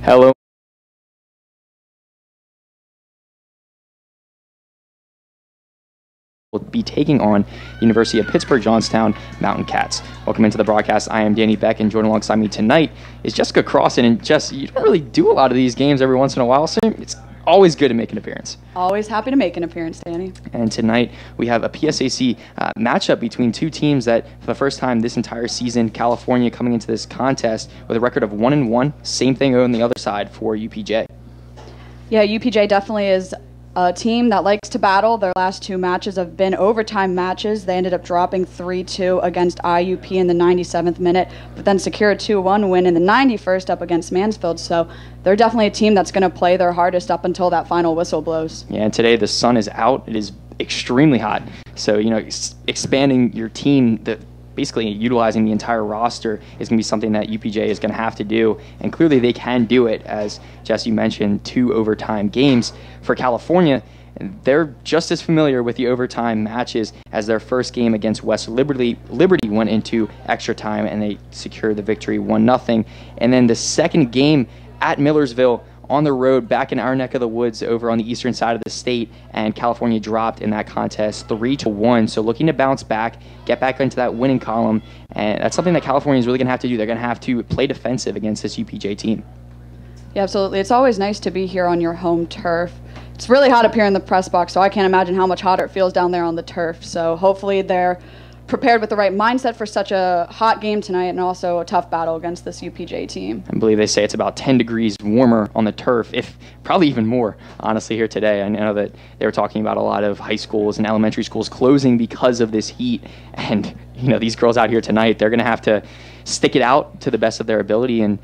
Hello. Will be taking on University of Pitt-Johnstown Mountain Cats. Welcome into the broadcast. I am Danny Beck, and joining alongside me tonight is Jessica Crossan. And Jess, you don't really do a lot of these games every once in a while, so it's always good to make an appearance. Always happy to make an appearance, Danny. And tonight we have a PSAC matchup between two teams that, for the first time this entire season, California coming into this contest with a record of 1-1. Same thing on the other side for UPJ. Yeah, UPJ definitely is a team that likes to battle. Their last two matches have been overtime matches. They ended up dropping 3-2 against IUP in the 97th minute, but then secured a 2-1 win in the 91st up against Mansfield. So they're definitely a team that's going to play their hardest up until that final whistle blows. Yeah, and today the sun is out. It is extremely hot. So, expanding your team, basically utilizing the entire roster is going to be something that UPJ is going to have to do, and clearly they can do it. As Jess, you mentioned, 2 overtime games for California. They're just as familiar with the overtime matches as their first game against West Liberty. Liberty went into extra time and they secured the victory 1-0. And then the second game at Millersville, on the road back in our neck of the woods over on the eastern side of the state, and California dropped in that contest 3-1. So looking to bounce back, get back into that winning column, and that's something that California is really going to have to do. They're going to have to play defensive against this UPJ team. Yeah, absolutely. It's always nice to be here on your home turf. It's really hot up here in the press box, so I can't imagine how much hotter it feels down there on the turf. So hopefully they're prepared with the right mindset for such a hot game tonight, and also a tough battle against this UPJ team. I believe they say it's about 10 degrees warmer on the turf, if probably even more, honestly, here today. I know that they were talking about a lot of high schools and elementary schools closing because of this heat, and these girls out here tonight, they're going to have to stick it out to the best of their ability. And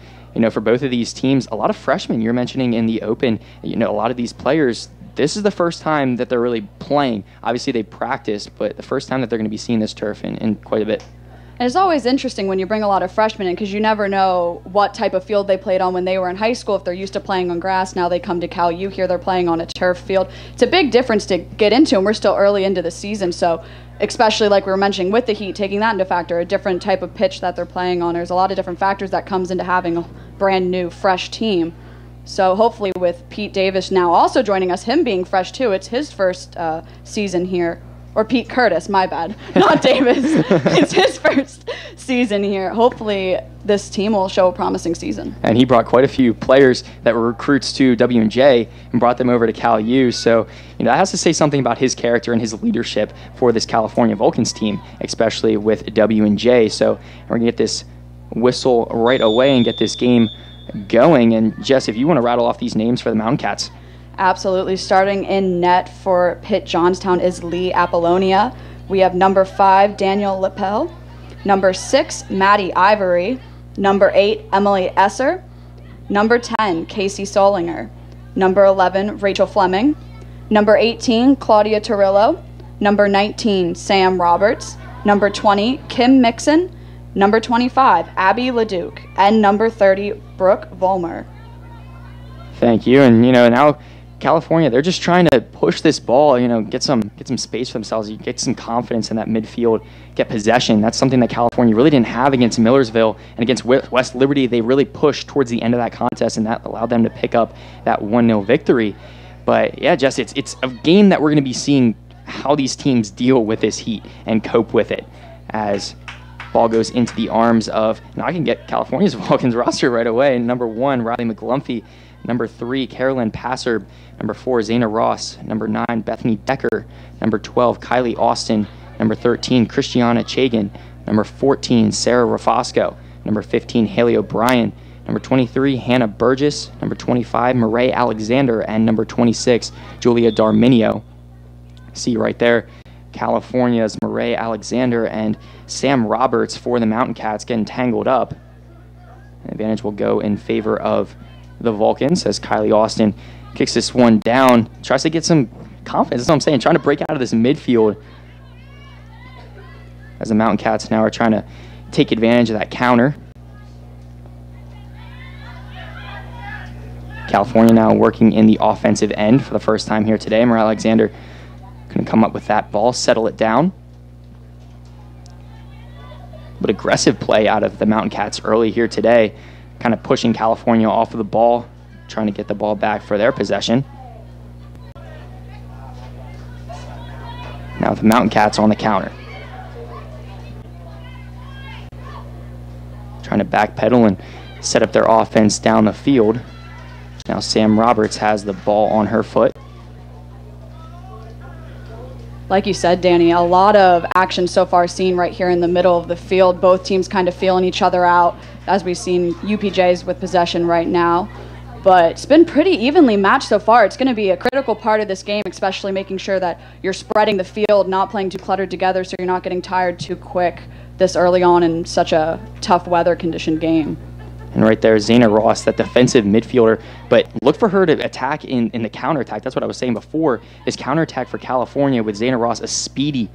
for both of these teams, a lot of freshmen you're mentioning in the open, a lot of these players, this is the first time that they're really playing. Obviously, they practiced, but the first time that they're going to be seeing this turf in quite a bit. And it's always interesting when you bring a lot of freshmen in, because you never know what type of field they played on when they were in high school. If they're used to playing on grass, now they come to Cal U here, they're playing on a turf field. It's a big difference to get into, and we're still early into the season. So especially like we were mentioning with the heat, taking that into factor, a different type of pitch that they're playing on. There's a lot of different factors that comes into having a brand new, fresh team. So hopefully with Pete Davis now also joining us, him being fresh too, it's his first season here. Or Pete Curtis, my bad, not Davis. It's his first season here. Hopefully this team will show a promising season. And he brought quite a few players that were recruits to W&J and brought them over to Cal U. So that has to say something about his character and his leadership for this California Vulcans team, especially with W&J. So we're going to get this whistle right away and get this game going. And Jess, if you want to rattle off these names for the Mountain Cats. Absolutely. Starting in net for Pitt-Johnstown is Lee Apollonia. We have number 5, Daniel Lippel. Number 6, Maddie Ivory. Number 8, Emily Esser. Number 10, Casey Solinger. Number 11, Rachel Fleming. Number 18, Claudia Torillo. Number 19, Sam Roberts. Number 20, Kim Mixon. Number 25, Abby Leduc. And number 30, Brooke Volmer. Thank you. And, now California, they're just trying to push this ball, get some space for themselves, get some confidence in that midfield, get possession. That's something that California really didn't have against Millersville, and against West Liberty, they really pushed towards the end of that contest, and that allowed them to pick up that 1-0 victory. But yeah, Jess, it's a game that we're going to be seeing how these teams deal with this heat and cope with it, as ball goes into the arms of, now I can get California's Vulcans roster right away. Number 1, Riley McGlumphy. Number 3, Carolyn Passer. Number 4, Zayna Ross. Number 9, Bethany Decker. Number 12, Kylie Austin. Number 13, Christiana Chagan. Number 14, Sarah Rafosco. Number 15, Haley O'Brien. Number 23, Hannah Burgess. Number 25, Marae Alexander. And number 26, Julia Darminio. See right there, California's Marae Alexander and Sam Roberts for the Mountain Cats getting tangled up. An advantage will go in favor of the Vulcans as Kylie Austin kicks this one down, tries to get some confidence. That's what I'm saying, trying to break out of this midfield, as the Mountain Cats now are trying to take advantage of that counter. California now working in the offensive end for the first time here today. Marae Alexander going to come up with that ball, settle it down. But aggressive play out of the Mountain Cats early here today, kind of pushing California off of the ball, trying to get the ball back for their possession. Now the Mountain Cats on the counter. Trying to backpedal and set up their offense down the field. Now Sam Roberts has the ball on her foot. Like you said, Danny, a lot of action so far seen right here in the middle of the field. Both teams kind of feeling each other out, as we've seen UPJ's with possession right now. But it's been pretty evenly matched so far. It's going to be a critical part of this game, especially making sure that you're spreading the field, not playing too cluttered together so you're not getting tired too quick this early on in such a tough weather conditioned game. And right there, Zayna Ross, that defensive midfielder. But look for her to attack in the counterattack. That's what I was saying before, is counterattack for California with Zayna Ross, a speedy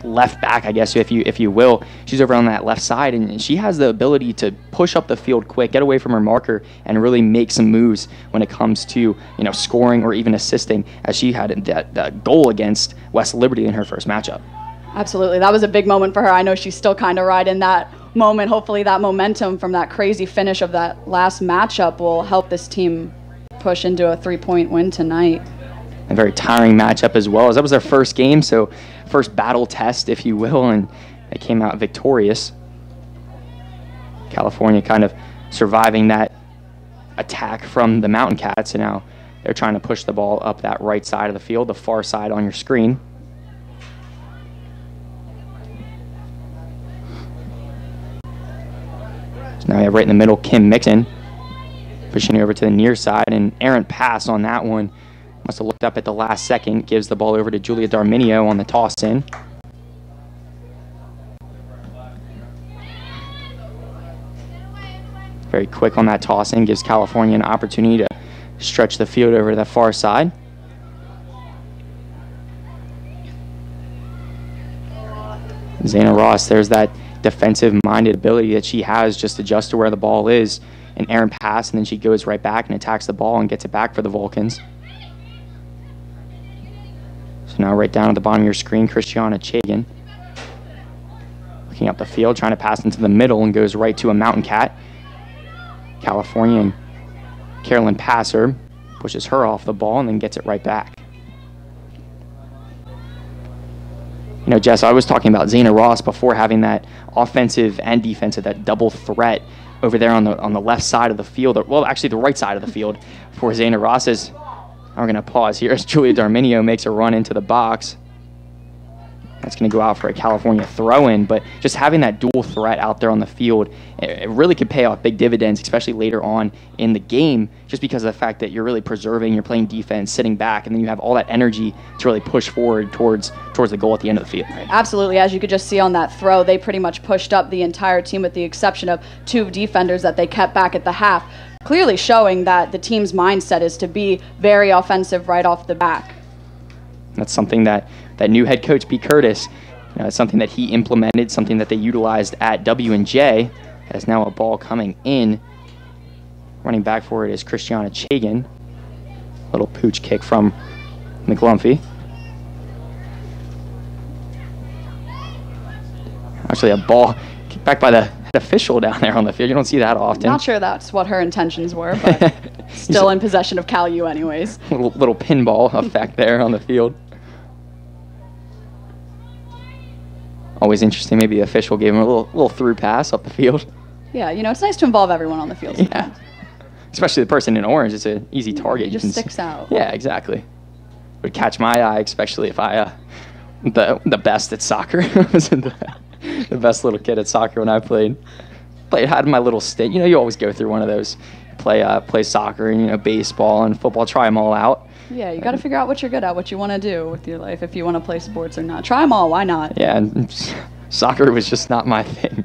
left back, I guess, if you will. She's over on that left side, and she has the ability to push up the field quick, get away from her marker, and really make some moves when it comes to scoring or even assisting, as she had that goal against West Liberty in her first matchup. Absolutely. That was a big moment for her. I know she's still kind of riding that moment. Hopefully that momentum from that crazy finish of that last matchup will help this team push into a 3-point win tonight. A very tiring matchup as well, as that was their first game, so first battle test, if you will, and they came out victorious. California kind of surviving that attack from the Mountain Cats, and now they're trying to push the ball up that right side of the field, the far side on your screen. So now you have right in the middle Kim Mixon pushing it over to the near side, and errant pass on that one. Must have looked up at the last second, gives the ball over to Julia Darminio on the toss-in. Very quick on that toss-in, gives California an opportunity to stretch the field over to the far side. Zayna Ross, there's that defensive-minded ability that she has, just adjust to where the ball is, an errant pass, and then she goes right back and attacks the ball and gets it back for the Vulcans. So now right down at the bottom of your screen, Christiana Chagan looking up the field, trying to pass into the middle, and goes right to a Mountain Cat. California and Carolyn Passer pushes her off the ball and then gets it right back. Jess, I was talking about Zayna Ross before, having that offensive and defensive, that double threat over there on the left side of the field, or, well, actually the right side of the field for Zayna Ross. As we're going to pause here as Julia Darminio makes a run into the box. That's going to go out for a California throw-in, but just having that dual threat out there on the field, it really could pay off big dividends, especially later on in the game, just because of the fact that you're really preserving, you're playing defense, sitting back, and then you have all that energy to really push forward towards the goal at the end of the field. Right? Absolutely. As you could just see on that throw, they pretty much pushed up the entire team with the exception of two defenders that they kept back at the half, clearly showing that the team's mindset is to be very offensive right off the back. That's something that new head coach, B. Curtis, it's something that he implemented, something that they utilized at W&J. Has now a ball coming in. Running back for it is Christiana Chagan. Little pooch kick from McLumphy. Actually, a ball kicked back by the head official down there on the field. You don't see that often. Not sure that's what her intentions were, but still in possession of Cal U anyways. Little pinball effect there on the field. Always interesting. Maybe the official gave him a little through pass up the field. Yeah, it's nice to involve everyone on the field. Yeah. Especially the person in orange. It's an easy target. It just sticks out. Yeah, exactly. Would catch my eye, especially if I, the best at soccer. I was the best little kid at soccer when I played. Had my little stint. You always go through one of those. Play soccer and, baseball and football. Try them all out. Yeah, you got to figure out what you're good at, what you want to do with your life, if you want to play sports or not. Try them all, why not? Yeah, and soccer was just not my thing.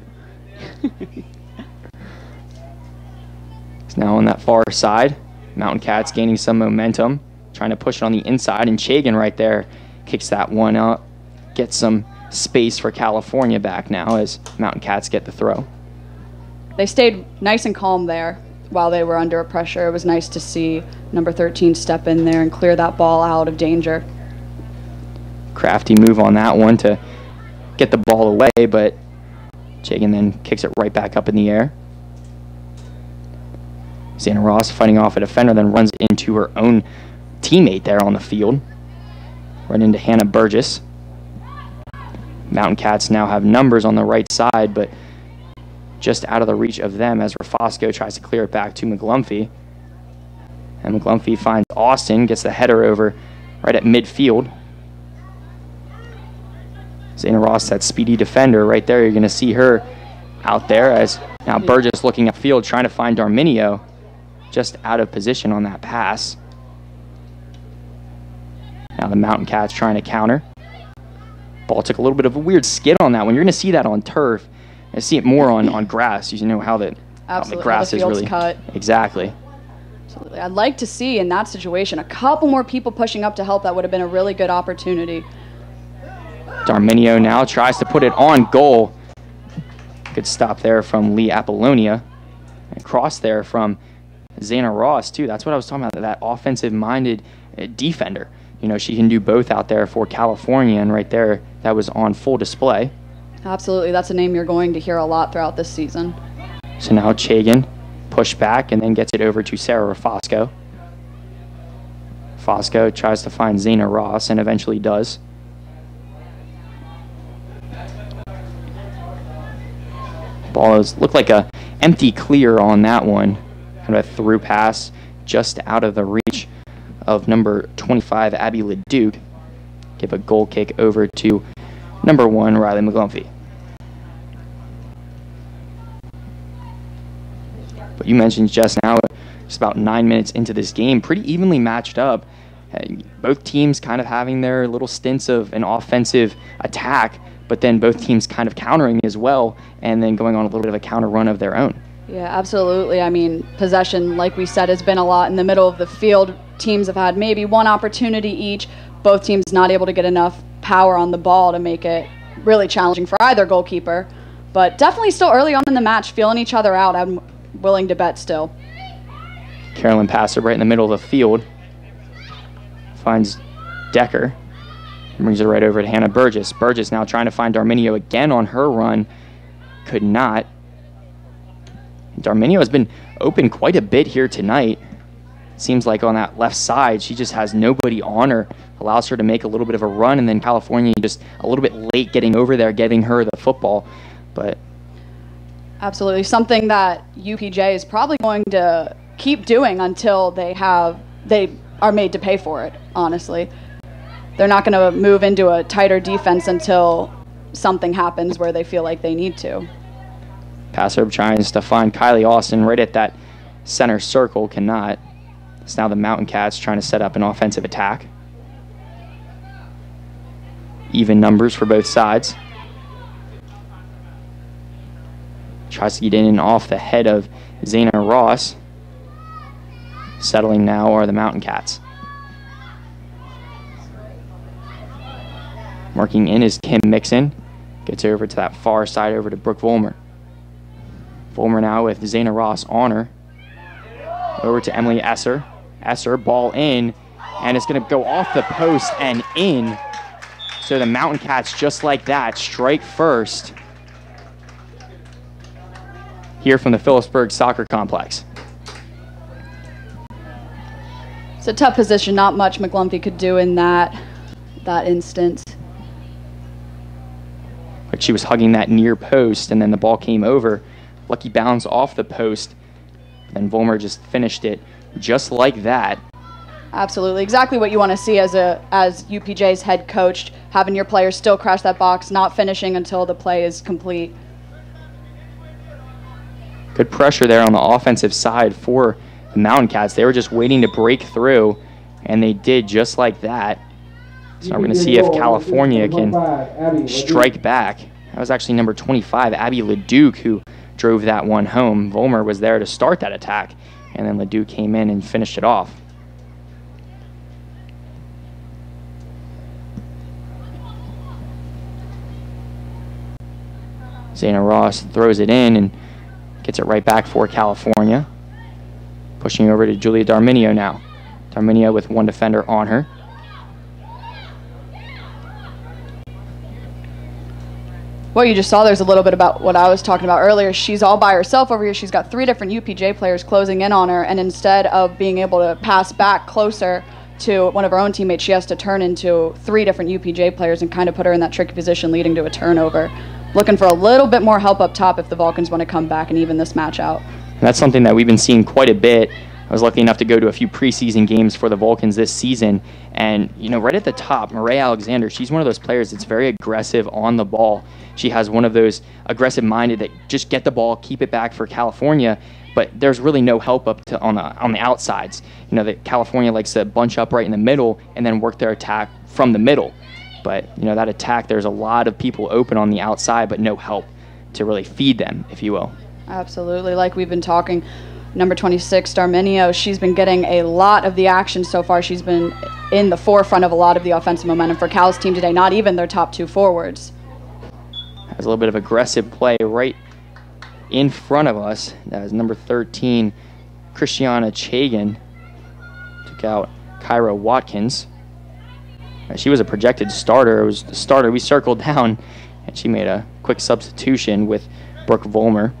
It's now on that far side. Mountain Cats gaining some momentum, trying to push it on the inside, and Chagan right there kicks that one up, gets some space for California back now as Mountain Cats get the throw. They stayed nice and calm there while they were under pressure. It was nice to see number 13 step in there and clear that ball out of danger. Crafty move on that one to get the ball away, but Chagan then kicks it right back up in the air. Xana Ross fighting off a defender, then runs into her own teammate there on the field. Right into Hannah Burgess. Mountain Cats now have numbers on the right side, but just out of the reach of them as Rafosco tries to clear it back to McGlumphy. And McGlumphy finds Austin, gets the header over right at midfield. Xana Ross, that speedy defender right there. You're going to see her out there as now Burgess looking upfield, trying to find Darminio, just out of position on that pass. Now the Mountain Cats trying to counter. Ball took a little bit of a weird skid on that one. You're going to see that on turf. I see it more on grass. You know how the grass is really cut. Exactly. Absolutely. I'd like to see in that situation a couple more people pushing up to help. That would have been a really good opportunity. Darminio now tries to put it on goal. Good stop there from Lee Apollonia. And cross there from Xana Ross, too. That's what I was talking about, that offensive-minded defender. You know, she can do both out there for California, and right there, that was on full display. Absolutely. That's a name you're going to hear a lot throughout this season. So now Chagan push back and then gets it over to Sarah Rafosco. Fosco tries to find Xana Ross and eventually does. Ball looked like a empty clear on that one. Kind of a through pass just out of the reach of number 25, Abby LeDuc. Give a goal kick over to number 1, Riley McGlumphy. But you mentioned just now, just about 9 minutes into this game, pretty evenly matched up. Both teams kind of having their little stints of an offensive attack, but then both teams kind of countering as well, and then going on a little bit of a counter run of their own. Yeah, absolutely. I mean, possession, like we said, has been a lot in the middle of the field. Teams have had maybe one opportunity each. Both teams not able to get enough power on the ball to make it really challenging for either goalkeeper. But definitely still early on in the match, feeling each other out. I'm willing to bet still. Carolyn Passer right in the middle of the field. Finds Decker. Brings it right over to Hannah Burgess. Burgess now trying to find Darminio again on her run. Could not. Darminio has been open quite a bit here tonight. Seems like on that left side, she just has nobody on her. Allows her to make a little bit of a run, and then California just a little bit late getting over there, getting her the football. But absolutely. Something that UPJ is probably going to keep doing until they are made to pay for it, honestly. They're not going to move into a tighter defense until something happens where they feel like they need to. Passer tries to find Kylie Austin right at that center circle, cannot. It's now the Mountain Cats trying to set up an offensive attack. Even numbers for both sides. Tries to get in and off the head of Xana Ross. Settling now are the Mountain Cats. Marking in is Kim Mixon. Gets over to that far side over to Brooke Vollmer. Vollmer now with Xana Ross on her. Over to Emily Esser. Esser, ball in, and it's going to go off the post and in. So the Mountain Cats, just like that, strike first here from the Phillipsburg Soccer Complex. It's a tough position. Not much McGlumphy could do in that instance. Like she was hugging that near post, and then the ball came over. Lucky bounce off the post, and Vollmer just finished it just like that. Absolutely. Exactly what you want to see as UPJ's head coach, having your players still crash that box, not finishing until the play is complete. Good pressure there on the offensive side for the Mountain Cats. They were just waiting to break through, and they did just like that. So we're going to see if California can strike back. That was actually number 25, Abby LeDuc, who drove that one home. Vollmer was there to start that attack, and then LeDuc came in and finished it off. Xana Ross throws it in and gets it right back for California. Pushing over to Julia Darminio now. Darminio with one defender on her. What you just saw there's a little bit about what I was talking about earlier. She's all by herself over here. She's got 3 different UPJ players closing in on her, and instead of being able to pass back closer to one of her own teammates, she has to turn into 3 different UPJ players and kind of put her in that tricky position, leading to a turnover. Looking for a little bit more help up top if the Vulcans want to come back and even this match out. And that's something that we've been seeing quite a bit. I was lucky enough to go to a few preseason games for the Vulcans this season, and right at the top, Marae Alexander, she's one of those players that's very aggressive on the ball. She has one of those aggressive-minded that just get the ball, keep it back for California, but there's really no help up to on the outsides. That California likes to bunch up right in the middle and then work their attack from the middle. But that attack, there's a lot of people open on the outside, but no help to really feed them, if you will. Absolutely, like we've been talking. Number 26, Darminio, she's been getting a lot of the action so far. She's been in the forefront of a lot of the offensive momentum for Cal's team today, not even their top 2 forwards. Has a little bit of aggressive play right in front of us. That is number 13, Christiana Chagan. Took out Kyra Watkins. She was a projected starter. It was the starter we circled down, and she made a quick substitution with Brooke Volmer.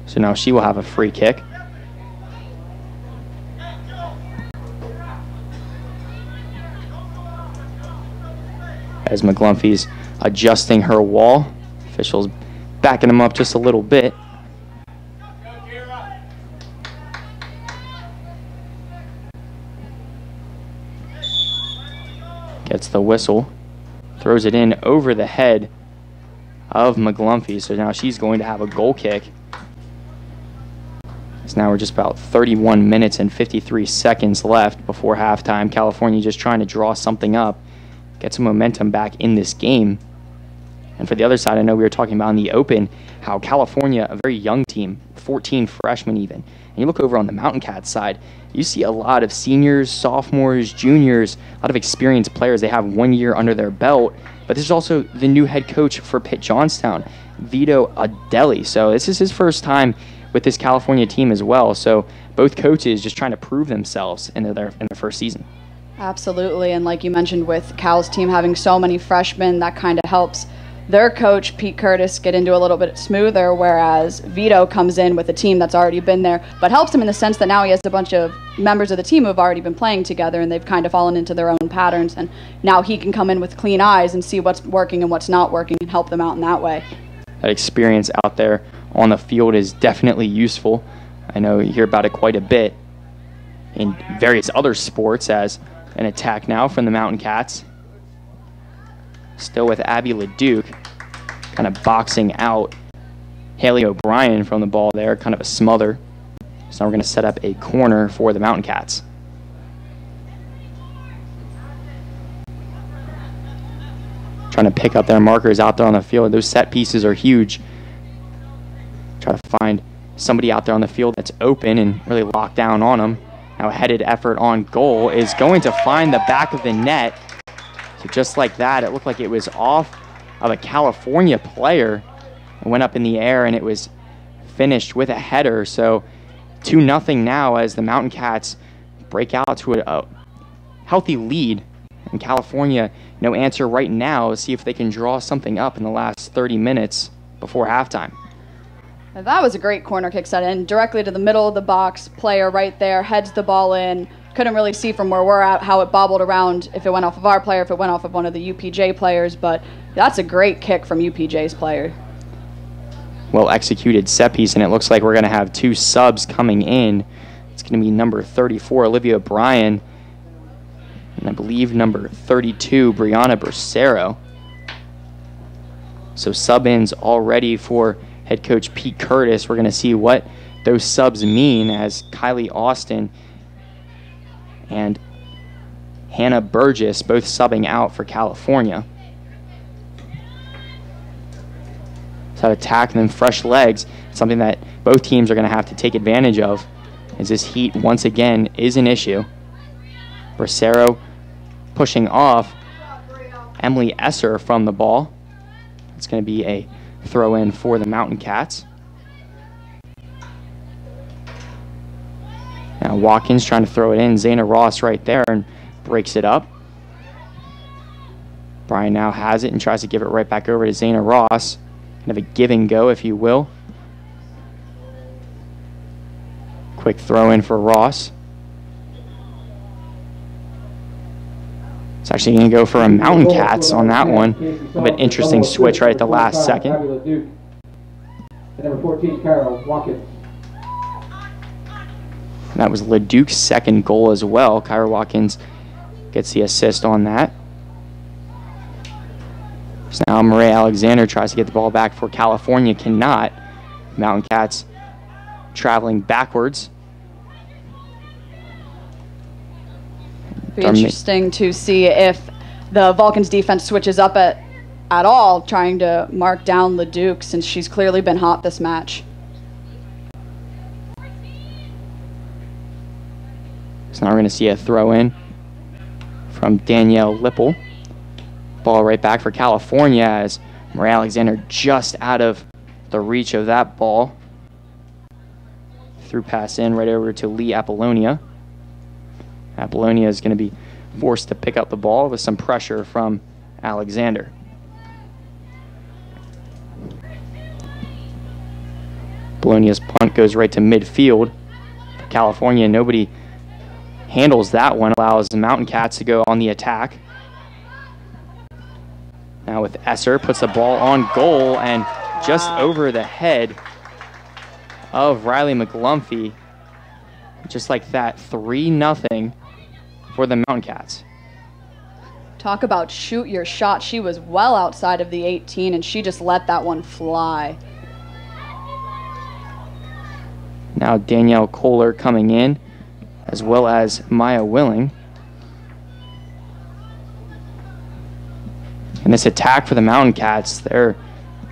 So now she will have a free kick. As McGlumphy's adjusting her wall. Officials backing them up just a little bit. Gets the whistle. Throws it in over the head of McGlumphy. So now she's going to have a goal kick. So now we're just about 31 minutes and 53 seconds left before halftime. California just trying to draw something up, get some momentum back in this game. And for the other side, I know we were talking about in the open how California, a very young team, 14 freshmen even. And you look over on the Mountain Cats side, you see a lot of seniors, sophomores, juniors, a lot of experienced players. They have 1 year under their belt. But this is also the new head coach for Pitt-Johnstown, Vito Adeli. So this is his first time with this California team as well. So both coaches just trying to prove themselves in their first season. Absolutely, and like you mentioned with Cal's team having so many freshmen, that kind of helps their coach, Pete Curtis, get into a little bit smoother, whereas Vito comes in with a team that's already been there, but helps him in the sense that now he has a bunch of members of the team who have already been playing together, and they've kind of fallen into their own patterns, and now he can come in with clean eyes and see what's working and what's not working and help them out in that way. That experience out there on the field is definitely useful. I know you hear about it quite a bit in various other sports. As an attack now from the Mountain Cats. Still with Abby LeDuc, kind of boxing out Haley O'Brien from the ball there, kind of a smother. So now we're going to set up a corner for the Mountain Cats. Trying to pick up their markers out there on the field. Those set pieces are huge. Try to find somebody out there on the field that's open and really lock down on them. Now a headed effort on goal is going to find the back of the net. So just like that, it looked like it was off of a California player. It went up in the air and it was finished with a header. So 2-0 now as the Mountain Cats break out to a healthy lead. And California, no answer right now. See if they can draw something up in the last 30 minutes before halftime. Now that was a great corner kick set in directly to the middle of the box. Player right there heads the ball in. Couldn't really see from where we're at how it bobbled around, if it went off of our player, if it went off of one of the UPJ players, but that's a great kick from UPJ's player. Well executed set piece, and it looks like we're going to have 2 subs coming in. It's going to be number 34, Olivia O'Brien, and I believe number 32, Brianna Bracero. So sub-ins already for head coach Pete Curtis. We're going to see what those subs mean as Kylie Austin and Hannah Burgess both subbing out for California. So that attack and then fresh legs, something that both teams are going to have to take advantage of, as this heat once again is an issue. Bracero pushing off Emily Esser from the ball. It's going to be a throw in for the Mountain Cats. Now Watkins trying to throw it in. Zayna Ross right there and breaks it up. Bryan now has it and tries to give it right back over to Zayna Ross. Kind of a give and go, if you will. Quick throw in for Ross. It's actually going to go for a Mountain Cats on that one. A little bit interesting switch right at the last second. Number 14, Kyra Watkins. And that was LeDuc's second goal as well. Kyra Watkins gets the assist on that. So now Murray Alexander tries to get the ball back for California. Cannot. Mountain Cats traveling backwards. Be interesting to see if the Vulcans defense switches up at all, trying to mark down LeDuc, since she's clearly been hot this match. So now we're going to see a throw in from Danielle Lipple. Ball right back for California as Murray Alexander just out of the reach of that ball. Through pass in right over to Lee Apollonia. Apollonia is going to be forced to pick up the ball with some pressure from Alexander. Apollonia's punt goes right to midfield. For California, nobody handles that one, allows the Mountain Cats to go on the attack. Now with Esser, puts the ball on goal and just over the head of Riley McGlumphy. Just like that, 3-0 for the Mountain Cats. Talk about shoot your shot. She was well outside of the 18, and she just let that one fly. Now Danielle Kohler coming in, as well as Maya Willing. And this attack for the Mountain Cats, they're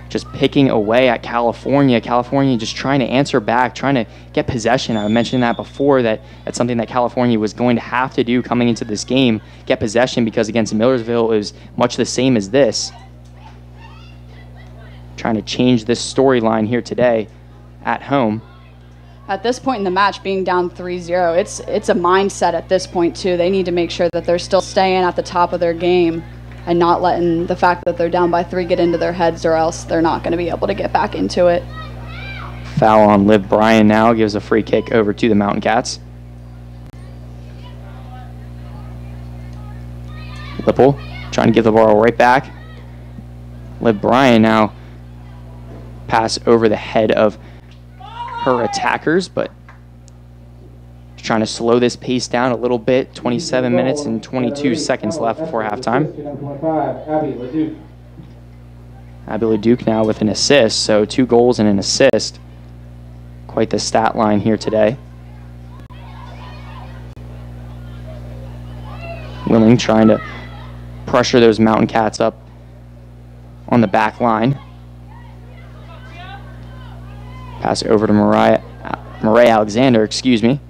just picking away at California. California just trying to answer back, trying to get possession. I mentioned that before, that that's something that California was going to have to do coming into this game, get possession, because against Millersville it was much the same as this. Trying to change this storyline here today at home. At this point in the match, being down 3-0, it's a mindset at this point too. They need to make sure that they're still staying at the top of their game and not letting the fact that they're down by 3 get into their heads, or else they're not going to be able to get back into it. Foul on Liv Bryan now, gives a free kick over to the Mountain Cats. Lipple trying to give the ball right back. Liv Bryan now pass over the head of her attackers, but trying to slow this pace down a little bit. 27 minutes and 22 seconds left before halftime. Abby LeDuc now with an assist, so 2 goals and an assist. Quite the stat line here today. Willing trying to pressure those Mountain Cats up on the back line. Pass over to Murray Alexander, excuse me.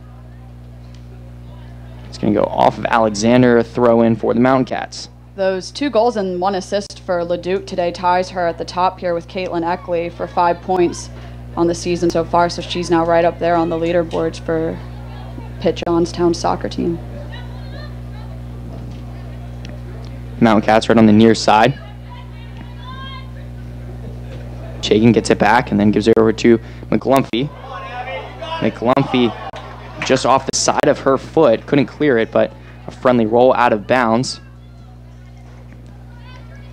It's going to go off of Alexander, a throw in for the Mountain Cats. Those 2 goals and 1 assist for LeDuc today ties her at the top here with Caitlin Eckley for 5 points on the season so far, so she's now right up there on the leaderboards for Pitt-Johnstown soccer team. Mountain Cats right on the near side. Chagan gets it back and then gives it over to McGlumphy. McGlumphy just off the side of her foot, couldn't clear it, but a friendly roll out of bounds.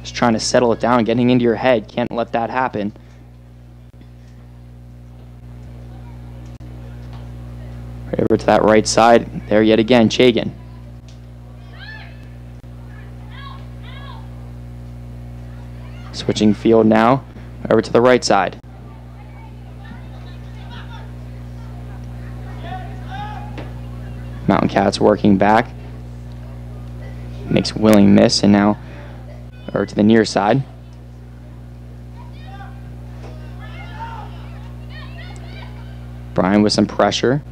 Just trying to settle it down, getting into your head. Can't let that happen. Right over to that right side. There yet again, Chagan. Switching field now. Over to the right side. Mountain Cats working back. Makes Willing miss, and now over to the near side. Bryan with some pressure.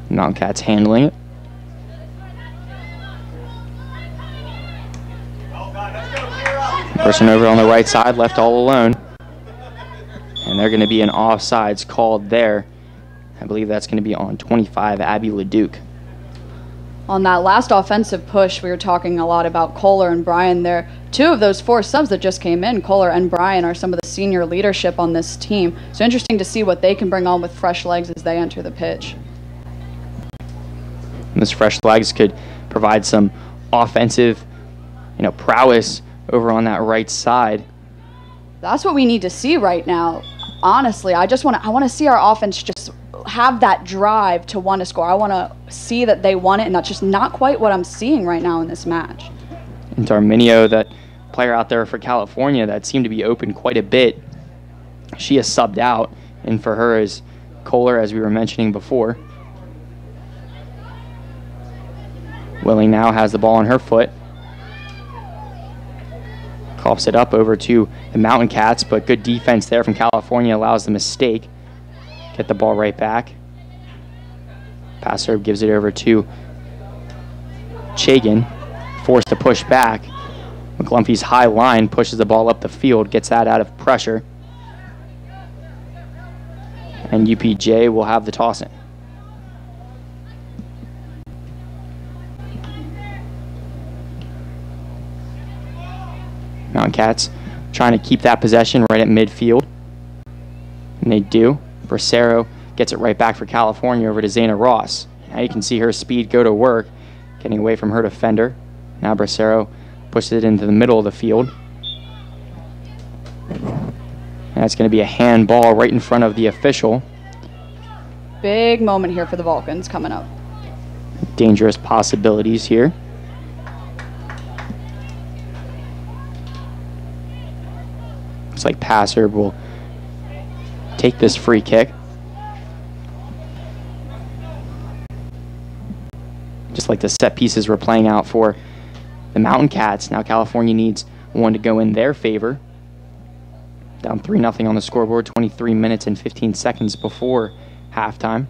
Mountain Cats handling it. Person over on the right side left all alone. And they're going to be an offsides called there. I believe that's going to be on 25, Abby LeDuc. On that last offensive push, we were talking a lot about Kohler and Bryan there. 2 of those 4 subs that just came in, Kohler and Bryan, are some of the senior leadership on this team. So interesting to see what they can bring on with fresh legs as they enter the pitch. And those fresh legs could provide some offensive, prowess over on that right side. That's what we need to see right now. Honestly, I want to see our offense just have that drive to want to score. I want to see that they want it, and that's just not quite what I'm seeing right now in this match. And Darminio, that player out there for California that seemed to be open quite a bit, she is subbed out, and for her is Kohler, as we were mentioning before. Willing now has the ball on her foot. Coughs it up over to the Mountain Cats, but good defense there from California allows the mistake. Get the ball right back. Passer gives it over to Chagan, forced to push back. McGlumphy's high line pushes the ball up the field, gets that out of pressure. And UPJ will have the toss in. Mountain Cats trying to keep that possession right at midfield. And they do. Bracero gets it right back for California over to Zayna Ross. Now you can see her speed go to work, getting away from her defender. Now Bracero pushes it into the middle of the field. And that's going to be a handball right in front of the official. Big moment here for the Vulcans coming up. Dangerous possibilities here. Looks like Passer will take this free kick. Just like the set pieces were playing out for the Mountain Cats. Now California needs one to go in their favor. Down 3-0 on the scoreboard, 23 minutes and 15 seconds before halftime.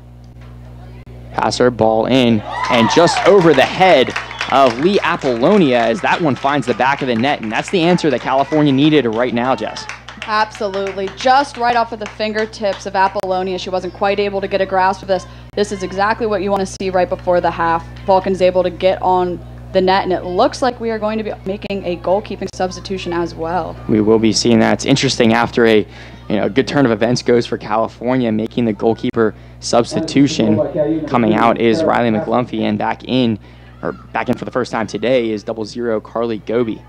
Passer, ball in, and just over the head of Lee Apollonia as that one finds the back of the net. And that's the answer that California needed right now, Jess. Absolutely. Just right off of the fingertips of Apollonia. She wasn't quite able to get a grasp of this. This is exactly what you want to see right before the half. Vulcan's able to get on the net, and it looks like we are going to be making a goalkeeping substitution as well. We will be seeing that. It's interesting after a good turn of events goes for California, making the goalkeeper substitution. Coming out is Riley McGlumphy, and back in for the first time today is 00 Carly Goby.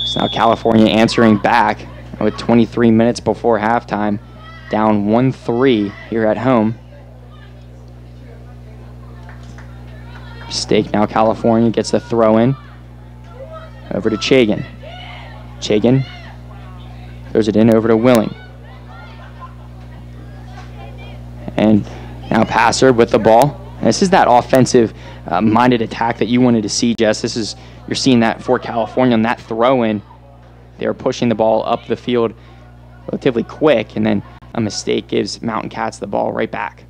So now California answering back with 23 minutes before halftime, down 1-3 here at home. Mistake now. California gets the throw in over to Chagan. Chagan throws it in over to Willing. And now Passer with the ball. And this is that offensive minded attack that you wanted to see, Jess. You're seeing that for California on that throw in. They're pushing the ball up the field relatively quick, and then a mistake gives Mountain Cats the ball right back.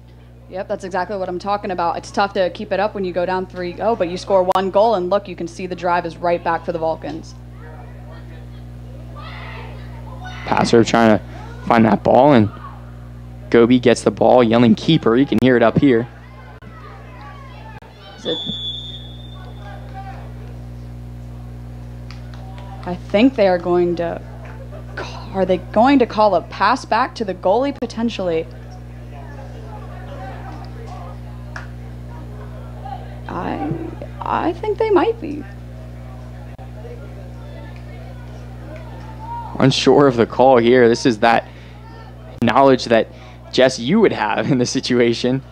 Yep, that's exactly what I'm talking about. It's tough to keep it up when you go down 3-0, but you score 1 goal, and look, you can see the drive is right back for the Vulcans. Passer trying to find that ball, and Goby gets the ball, yelling keeper. You can hear it up here. I think they are going to... Are they going to call a pass back to the goalie potentially? I think they might be. Unsure of the call here. This is that knowledge that, Jess, you would have in the situation.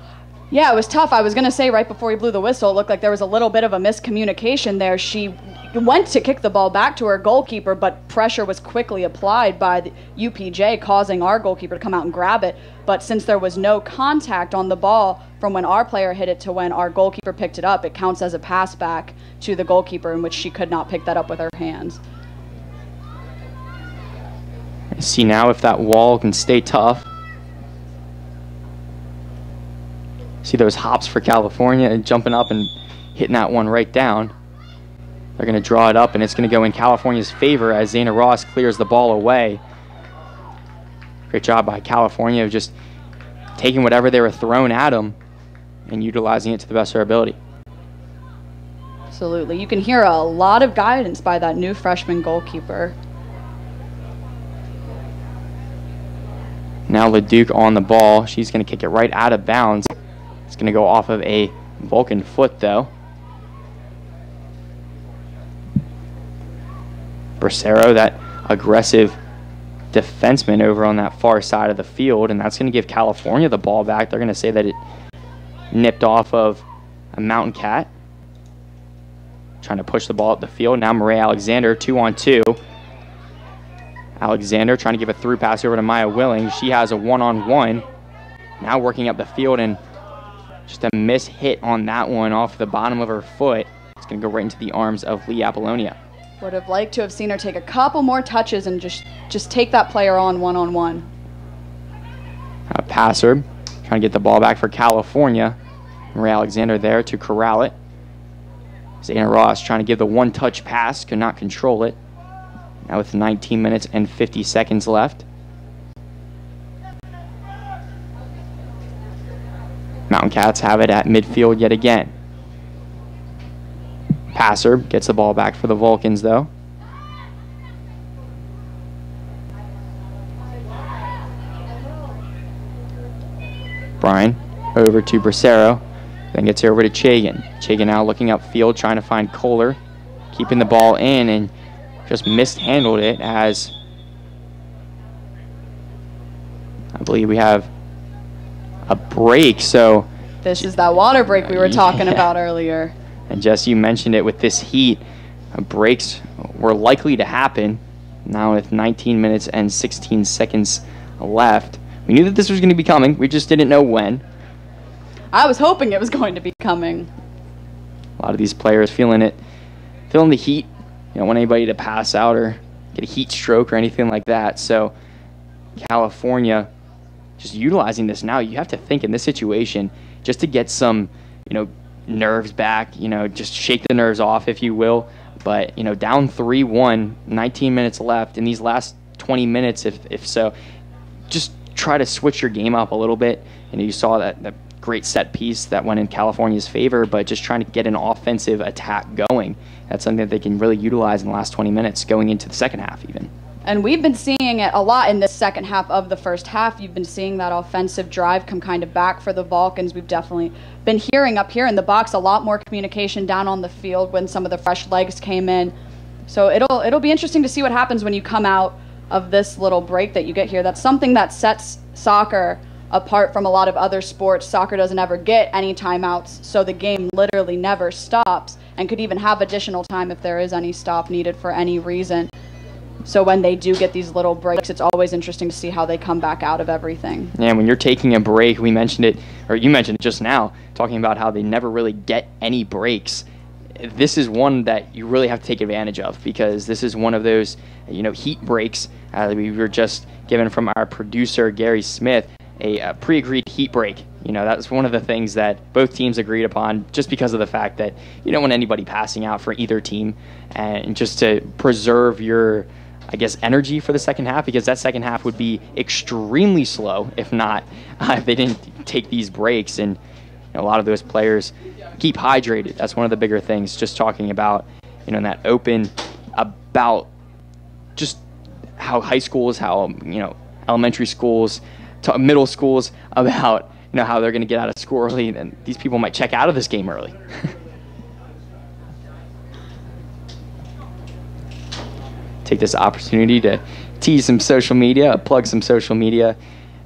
Yeah, it was tough. I was going to say right before he blew the whistle, it looked like there was a little bit of a miscommunication there. She went to kick the ball back to her goalkeeper, but pressure was quickly applied by the UPJ, causing our goalkeeper to come out and grab it. But since there was no contact on the ball from when our player hit it to when our goalkeeper picked it up, it counts as a pass back to the goalkeeper, in which she could not pick that up with her hands. See now if that wall can stay tough. See those hops for California and jumping up and hitting that one right down. They're going to draw it up, and it's going to go in California's favor as Zayna Ross clears the ball away. Great job by California of just taking whatever they were thrown at them and utilizing it to the best of their ability. Absolutely. You can hear a lot of guidance by that new freshman goalkeeper. Now LeDuc on the ball. She's going to kick it right out of bounds. It's going to go off of a Vulcan foot, though. Bracero, that aggressive defenseman over on that far side of the field, and that's going to give California the ball back. They're going to say that it nipped off of a Mountain Cat. Trying to push the ball up the field. Now Marae Alexander, 2-on-2. Alexander trying to give a through pass over to Maya Willing. She has a one-on-one. Now working up the field, and just a miss hit on that one off the bottom of her foot. It's going to go right into the arms of Lee Apollonia. Would have liked to have seen her take a couple more touches and just take that player on one-on-one. Passer trying to get the ball back for California. Marae Alexander there to corral it. Zayna Ross trying to give the one-touch pass, could not control it. Now with 19 minutes and 50 seconds left. Mountain Cats have it at midfield yet again. Passer gets the ball back for the Vulcans, though. Bryan over to Bracero. Then gets it over to Chagan. Chagan now looking upfield, trying to find Kohler. Keeping the ball in and just mishandled it, as I believe we have a break. So this is that water break we were talking about earlier. And Jess, you mentioned it, with this heat, breaks were likely to happen. Now with 19 minutes and 16 seconds left. We knew that this was going to be coming. We just didn't know when. I was hoping it was going to be coming. A lot of these players feeling it, feeling the heat. You don't want anybody to pass out or get a heat stroke or anything like that. So California just utilizing this now. You have to think in this situation, just to get some, nerves back, just shake the nerves off, if you will. But, down 3-1, 19 minutes left. In these last 20 minutes, if so, just try to switch your game up a little bit. You saw that great set piece that went in California's favor, but just trying to get an offensive attack going. That's something that they can really utilize in the last 20 minutes going into the second half even. And we've been seeing it a lot in the second half of the first half. You've been seeing that offensive drive come kind of back for the Vulcans. We've definitely been hearing up here in the box a lot more communication down on the field when some of the fresh legs came in. So it'll be interesting to see what happens when you come out of this little break that you get here. That's something that sets soccer apart from a lot of other sports. Soccer doesn't ever get any timeouts, so the game literally never stops and could even have additional time if there is any stop needed for any reason. So when they do get these little breaks, it's always interesting to see how they come back out of everything. Yeah, when you're taking a break, we mentioned it, or you mentioned it just now, talking about how they never really get any breaks. This is one that you really have to take advantage of, because this is one of those, heat breaks. We were just given from our producer, Gary Smith, a pre-agreed heat break. That's one of the things that both teams agreed upon, just because of the fact that you don't want anybody passing out for either team, and just to preserve your, energy for the second half, because that second half would be extremely slow if they didn't take these breaks. And a lot of those players keep hydrated. That's one of the bigger things, just talking about, in that open, about just how high schools, how, elementary schools, middle schools, about how they're going to get out of school early, and these people might check out of this game early. Take this opportunity to tease some social media, plug some social media,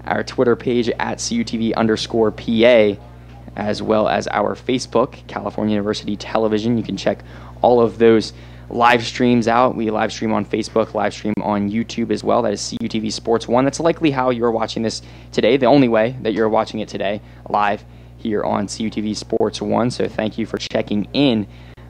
our Twitter page at CUTV_PA, as well as our Facebook, California University Television. You can check all of those live streams out. We live stream on Facebook, live stream on YouTube as well. That is CUTV Sports 1. That's likely how you're watching this today, the only way that you're watching it today, live here on CUTV Sports 1. So thank you for checking in.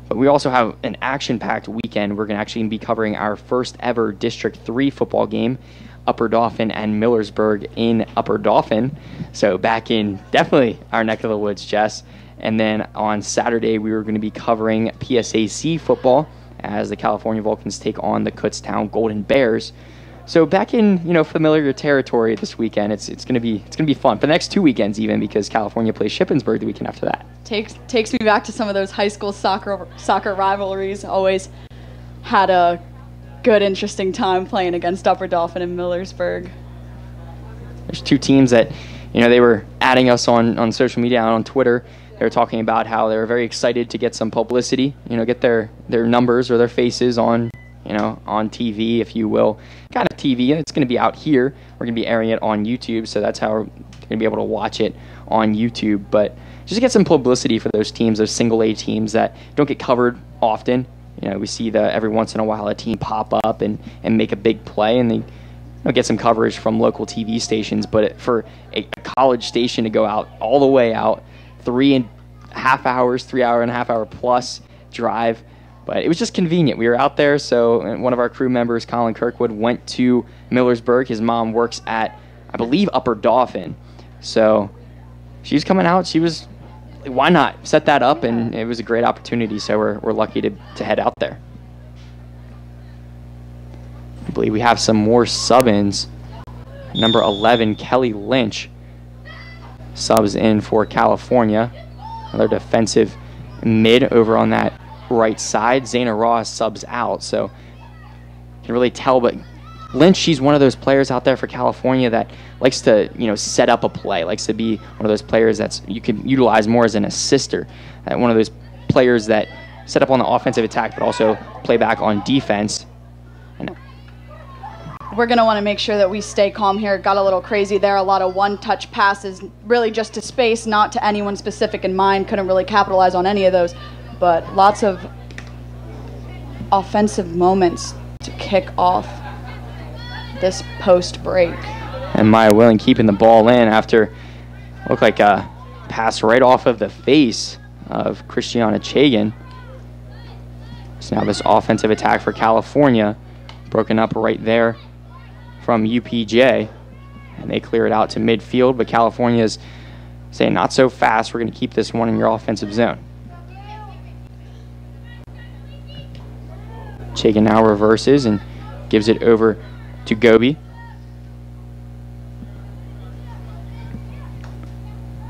But we also have an action-packed weekend. We're going to actually be covering our first ever District 3 football game, Upper Dauphin and Millersburg in Upper Dauphin. So back in definitely our neck of the woods, Jess. And then on Saturday, we were going to be covering PSAC football as the California Vulcans take on the Kutztown Golden Bears. So back in familiar territory this weekend. It's gonna be fun for the next 2 weekends even, because California plays Shippensburg the weekend after that. Takes me back to some of those high school soccer rivalries. Always had a good, interesting time playing against Upper Dauphin and Millersburg. There's two teams that they were adding us on social media and on Twitter. They were talking about how they were very excited to get some publicity, get their numbers or their faces on TV, if you will. Kind of TV. It's going to be out here. We're going to be airing it on YouTube, so that's how we're going to be able to watch it on YouTube. But just to get some publicity for those teams, those single A teams that don't get covered often. We see every once in a while a team pop up and make a big play, and they get some coverage from local TV stations. But for a college station to go out all the way out, 3.5 hours, 3.5 hour plus drive. But it was just convenient. We were out there, so one of our crew members, Colin Kirkwood, went to Millersburg. His mom works at, I believe, Upper Dauphin. So she's coming out. She was, why not set that up? And it was a great opportunity, so we're lucky to head out there. I believe we have some more sub-ins. Number 11, Kelly Lynch, subs in for California. Another defensive mid over on that right side. Zayna Ross subs out, so you can really tell. But Lynch, she's one of those players out there for California that likes to set up a play, likes to be one of those players that's you can utilize more as an assister, one of those players that set up on the offensive attack but also play back on defense. We're going to want to make sure that we stay calm here. Got a little crazy there. A lot of one-touch passes, really just to space, not to anyone specific in mind. Couldn't really capitalize on any of those. But lots of offensive moments to kick off this post-break. And Maya Willing keeping the ball in after looked like a pass right off of the face of Christiana Chagan. So now this offensive attack for California broken up right there from UPJ, and they clear it out to midfield, but California's saying not so fast. We're going to keep this one in your offensive zone. Chagan now reverses and gives it over to Gobi.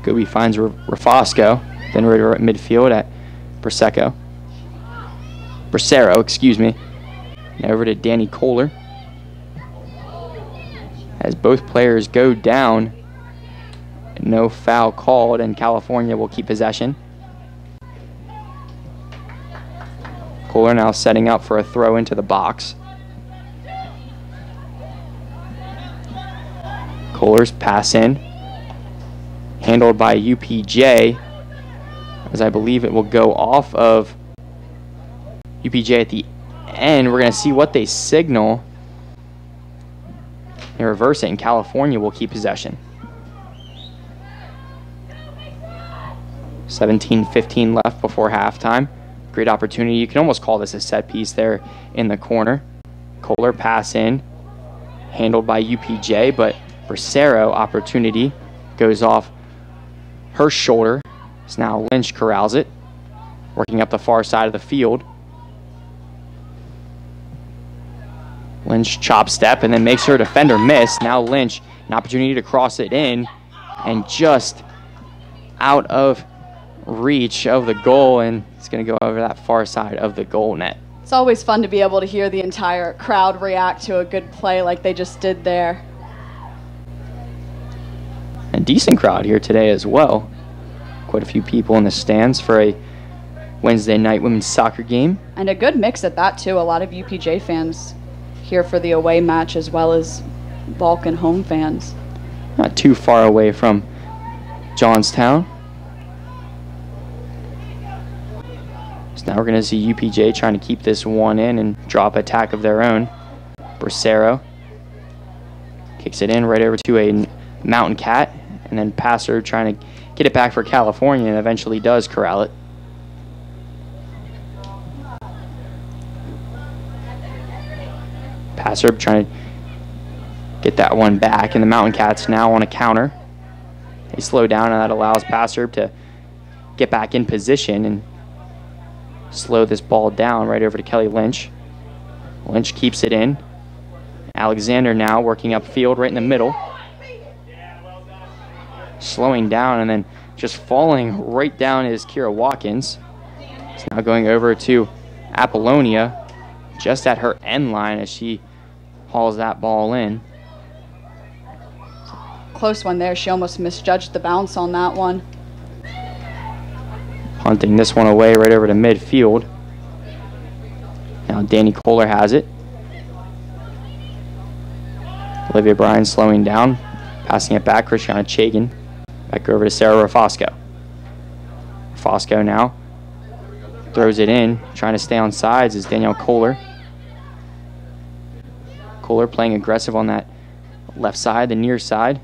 Gobi finds Rafosco, then right at midfield at Bracero, excuse me. Now over to Danny Kohler. As both players go down, no foul called, and California will keep possession. Kohler now setting up for a throw into the box. Kohler's pass in, handled by UPJ, as I believe it will go off of UPJ at the end. We're going to see what they signal. They reverse it, and California will keep possession. 17:15 left before halftime. Great opportunity. You can almost call this a set piece there in the corner. Kohler pass in, handled by UPJ, but Bracero opportunity goes off her shoulder. So now Lynch corrals it, working up the far side of the field. Lynch chop step and then makes her defender miss. Now Lynch, an opportunity to cross it in, and just out of reach of the goal, and it's going to go over that far side of the goal net. It's always fun to be able to hear the entire crowd react to a good play like they just did there. A decent crowd here today as well. Quite a few people in the stands for a Wednesday night women's soccer game. And a good mix at that, too. A lot of UPJ fans here for the away match, as well as Vulcan home fans. Not too far away from Johnstown. So now we're going to see UPJ trying to keep this one in and drop attack of their own. Bracero kicks it in right over to a Mountain Cat, and then Passer trying to get it back for California, and eventually does corral it. Passer trying to get that one back, and the Mountain Cats now on a counter. They slow down, and that allows Passer to get back in position and slow this ball down right over to Kelly Lynch. Lynch keeps it in, Alexander now working upfield right in the middle. Slowing down and then just falling right down is Kira Watkins. It's now going over to Apollonia just at her end line as she hauls that ball in. Close one there. She almost misjudged the bounce on that one. Punting this one away right over to midfield. Now Danny Kohler has it. Olivia Bryan slowing down, passing it back. Christiana Chagan back over to Sarah Rafosco. Rafosco now throws it in, trying to stay on sides is Danielle Kohler. Kohler playing aggressive on that left side, the near side.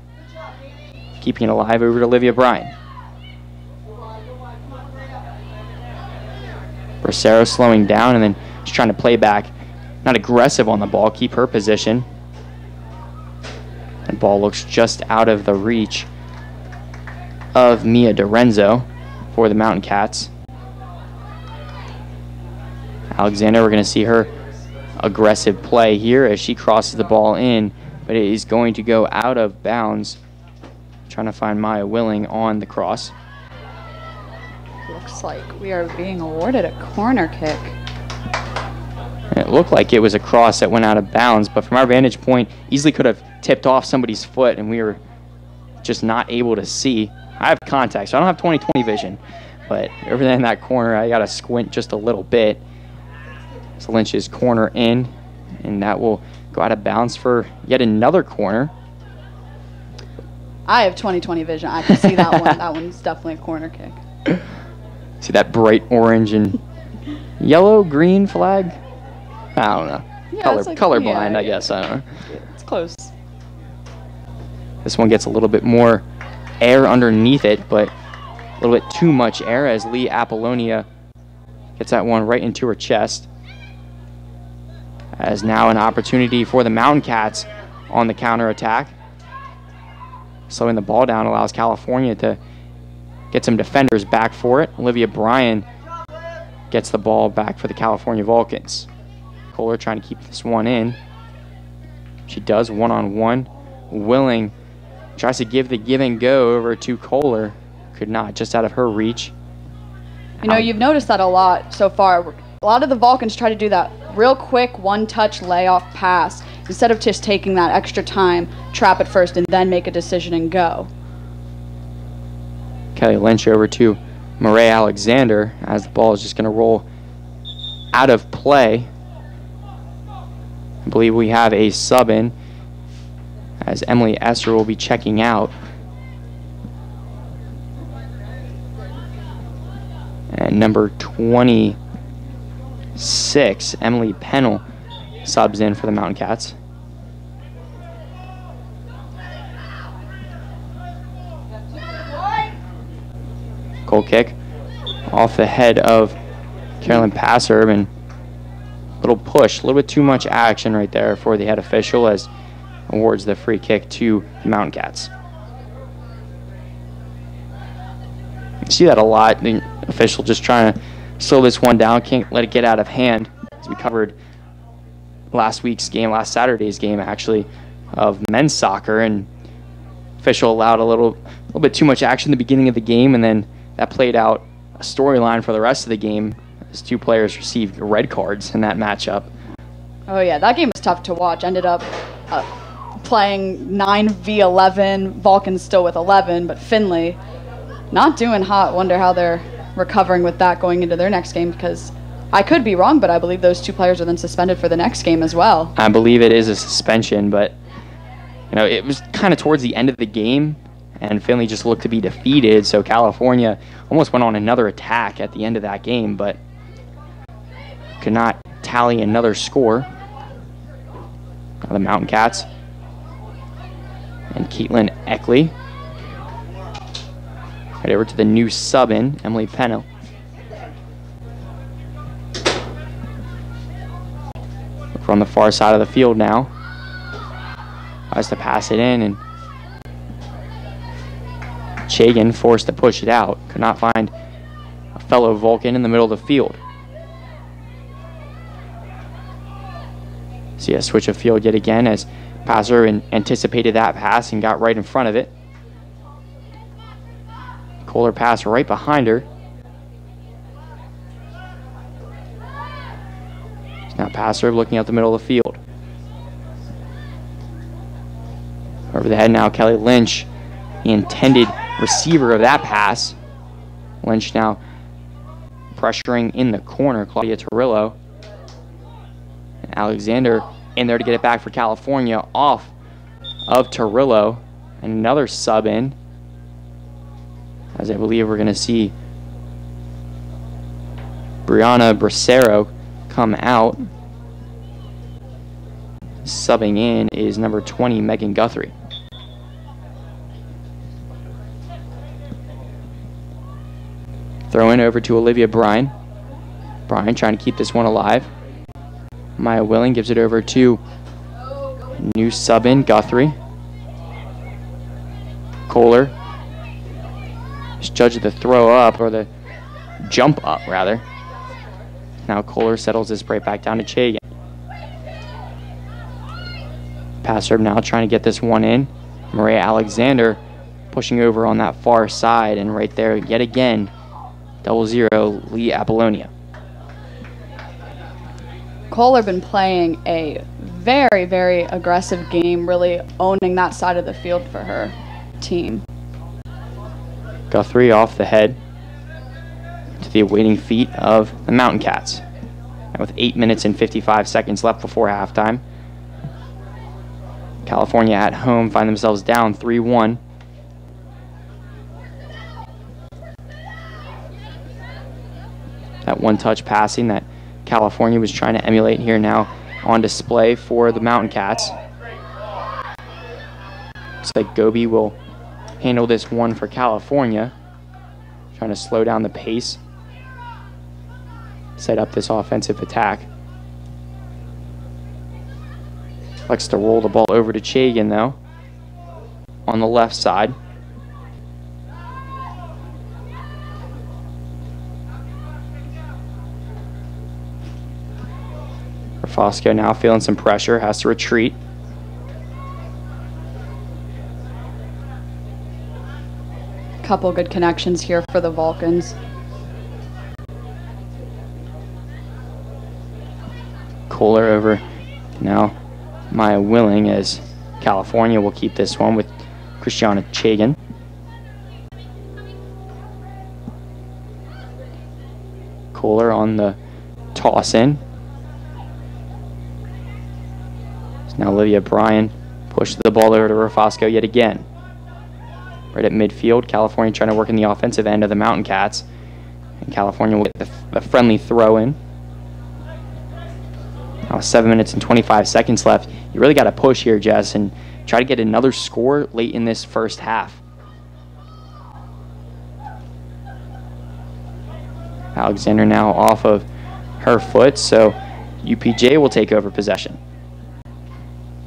Keeping it alive over to Olivia Bryan. Bracero slowing down and then just trying to play back. Not aggressive on the ball, keep her position. And ball looks just out of the reach of Mia DiRenzo for the Mountain Cats. Alexander, we're going to see her aggressive play here as she crosses the ball in, but it is going to go out of bounds. Trying to find Maya Willing on the cross. Looks like we are being awarded a corner kick. It looked like it was a cross that went out of bounds, but from our vantage point, easily could have tipped off somebody's foot, and we were just not able to see. I have contact, so I don't have 20/20 vision, but over there in that corner, I got to squint just a little bit. So Lynch's corner in, and that will go out of bounds for yet another corner. I have 20/20 vision. I can see that one. That one's definitely a corner kick. See that bright orange and yellow, green flag? I don't know. Yeah, Colorblind, I guess. I don't know. It's close. This one gets a little bit more air underneath it, but a little bit too much air as Lee Apollonia gets that one right into her chest. As now an opportunity for the Mountain Cats on the counterattack. Slowing the ball down allows California to get some defenders back for it. Olivia Bryan gets the ball back for the California Vulcans. Kohler trying to keep this one in. She does one-on-one. Willing tries to give the give and go over to Kohler. Could not, just out of her reach. You know, you've noticed that a lot so far. A lot of the Vulcans try to do that real quick one-touch layoff pass instead of just taking that extra time, trap it first, and then make a decision and go. Kelly Lynch over to Marae Alexander as the ball is just going to roll out of play. I believe we have a sub in as Emily Esser will be checking out. And number 26, Emily Pennell, subs in for the Mountain Cats. Goal kick off the head of Carolyn Passer, and little push, a little bit too much action right there for the head official as awards the free kick to the Mountain Cats. You see that a lot, the official just trying to slow this one down, can't let it get out of hand, as we covered last Saturday's game actually, of men's soccer, and official allowed a little bit too much action at the beginning of the game, and then that played out a storyline for the rest of the game as two players received red cards in that matchup. Oh yeah, that game was tough to watch. Ended up playing 9v11, Vulcans still with 11, but Finley not doing hot. Wonder how they're recovering with that going into their next game, because I could be wrong, but I believe those two players are then suspended for the next game as well. I believe it is a suspension, but you know, it was kind of towards the end of the game, and Finley just looked to be defeated, so California almost went on another attack at the end of that game, but could not tally another score. Now the Mountain Cats and Caitlin Eckley. Right over to the new sub-in, Emily Pennell. Look on the far side of the field now. Tries to pass it in, and Chagan forced to push it out. Could not find a fellow Vulcan in the middle of the field. See See a switch of field yet again as passer anticipated that pass and got right in front of it. Kohler pass right behind her. Now passer looking out the middle of the field. Over the head now, Kelly Lynch, the intended receiver of that pass. Lynch now pressuring in the corner, Claudia Torillo. And Alexander in there to get it back for California off of Torillo. And another sub in, as I believe we're going to see Brianna Bracero come out. Subbing in is number 20, Megan Guthrie. Throw in over to Olivia Bryan. Bryan trying to keep this one alive. Maya Willing gives it over to new sub-in, Guthrie. Kohler judged the throw up, or the jump up, rather. Now Kohler settles this right back down to Chagan. Passer now trying to get this one in. Maria Alexander pushing over on that far side, and right there yet again, 0-0 Lee Apollonia. Kohler been playing a very, very aggressive game, really owning that side of the field for her team. Guthrie off the head to the awaiting feet of the Mountain Cats. And with 8 minutes and 55 seconds left before halftime, California at home find themselves down 3-1. That one-touch passing that California was trying to emulate here now on display for the Mountain Cats. Looks like Gobi will handle this one for California, trying to slow down the pace, set up this offensive attack. Likes to roll the ball over to Chagan, though, on the left side. Fosco now feeling some pressure, has to retreat. Couple good connections here for the Vulcans. Kohler over now Maya Willing, as California will keep this one with Christiana Chagan. Kohler on the toss in. Now Olivia Bryan pushed the ball over to Rafosco yet again. Right at midfield, California trying to work in the offensive end of the Mountain Cats. And California will get the friendly throw in. Now 7 minutes and 25 seconds left. You really got to push here, Jess, and try to get another score late in this first half. Alexander now off of her foot, so UPJ will take over possession.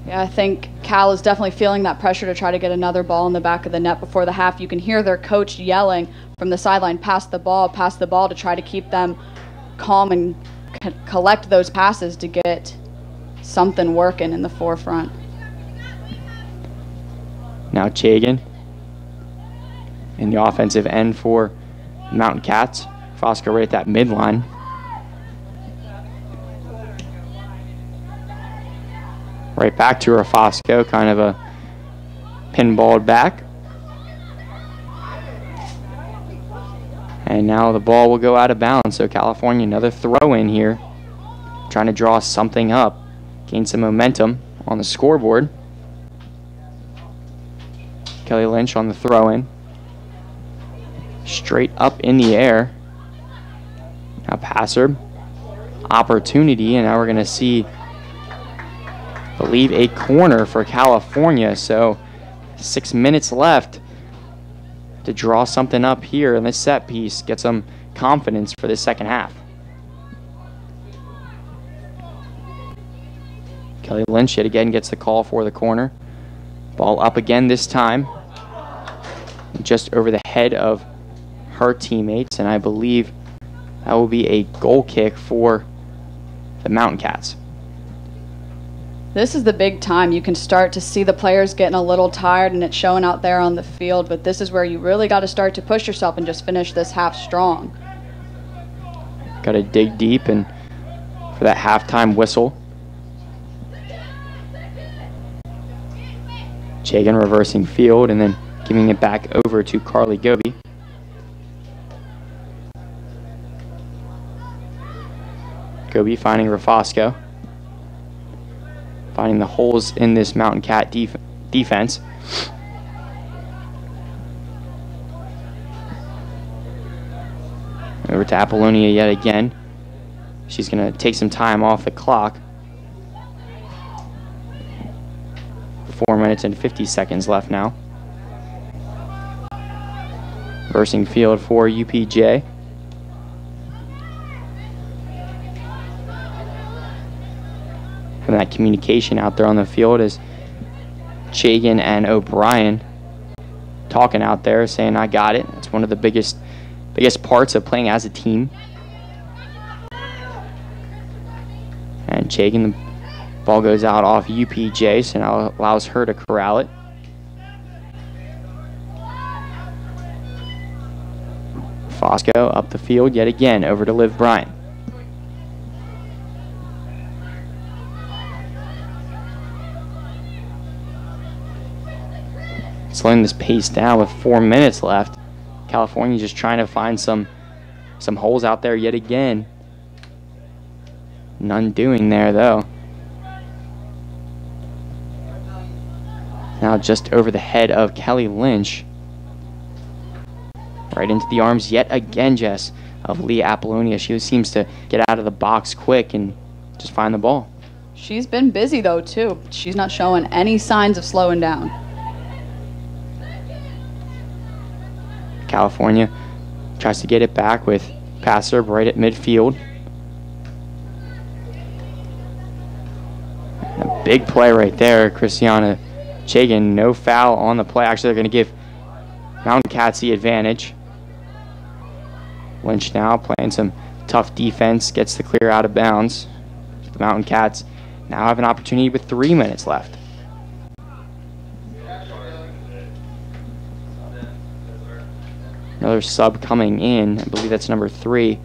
Yeah, I think Cal is definitely feeling that pressure to try to get another ball in the back of the net before the half. You can hear their coach yelling from the sideline, pass the ball, to try to keep them calm and collect those passes to get something working in the forefront. Now Chagan in the offensive end for Mountain Cats. Fosco right at that midline. Right back to Rafosco, kind of a pinballed back. And now the ball will go out of bounds. So California, another throw in here, trying to draw something up, gain some momentum on the scoreboard. Kelly Lynch on the throw in. Straight up in the air. Now passer, opportunity, and now we're going to see, I believe, a corner for California. So 6 minutes left to draw something up here in this set piece, get some confidence for the second half. Kelly Lynch yet again gets the call for the corner. Ball up again this time, just over the head of her teammates, and I believe that will be a goal kick for the Mountain Cats. This is the big time. You can start to see the players getting a little tired, and it's showing out there on the field, but this is where you really got to start to push yourself and just finish this half strong. Got to dig deep and for that halftime whistle. Jagan reversing field and then giving it back over to Carly Goby. Goby finding Rafosco. Finding the holes in this Mountain Cat defense. Over to Apollonia yet again. She's going to take some time off the clock. 4 minutes and 50 seconds left now. Reversing field for UPJ. And that communication out there on the field is Chagan and O'Brien talking out there, saying, I got it. It's one of the biggest parts of playing as a team. And Chagan, the ball goes out off UPJ, so now allows her to corral it. Fosco up the field yet again, over to Liv Bryant. Slowing this pace down with 4 minutes left. California just trying to find some holes out there yet again. None doing there though. Now just over the head of Kelly Lynch. Right into the arms yet again, Jess, of Leah Apollonia. She seems to get out of the box quick and just find the ball. She's been busy though too. She's not showing any signs of slowing down. California tries to get it back with passer right at midfield. A big play right there, Christiana Chagan. No foul on the play. Actually, they're going to give Mountain Cats the advantage. Lynch now playing some tough defense, gets the clear out of bounds. The Mountain Cats now have an opportunity with 3 minutes left. Another sub coming in. I believe that's number 3,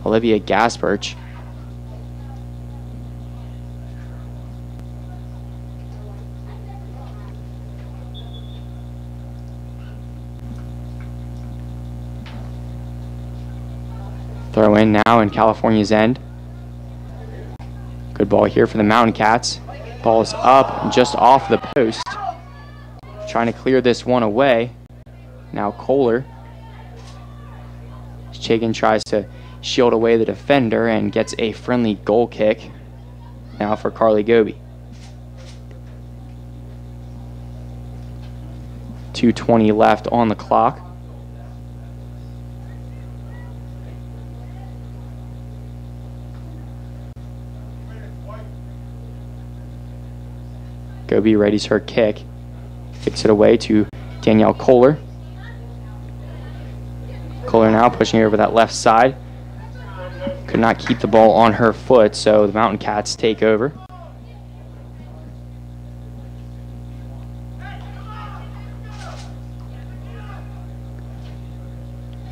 Olivia Gasperch. Throw in now in California's end. Good ball here for the Mountain Cats. Ball is up and just off the post. Trying to clear this one away. Now Kohler. Chagan tries to shield away the defender and gets a friendly goal kick. Now for Carly Goby. 2:20 left on the clock. Goby readies her kick. Kicks it away to Danielle Kohler. Kohler now pushing over that left side. Could not keep the ball on her foot, so the Mountain Cats take over.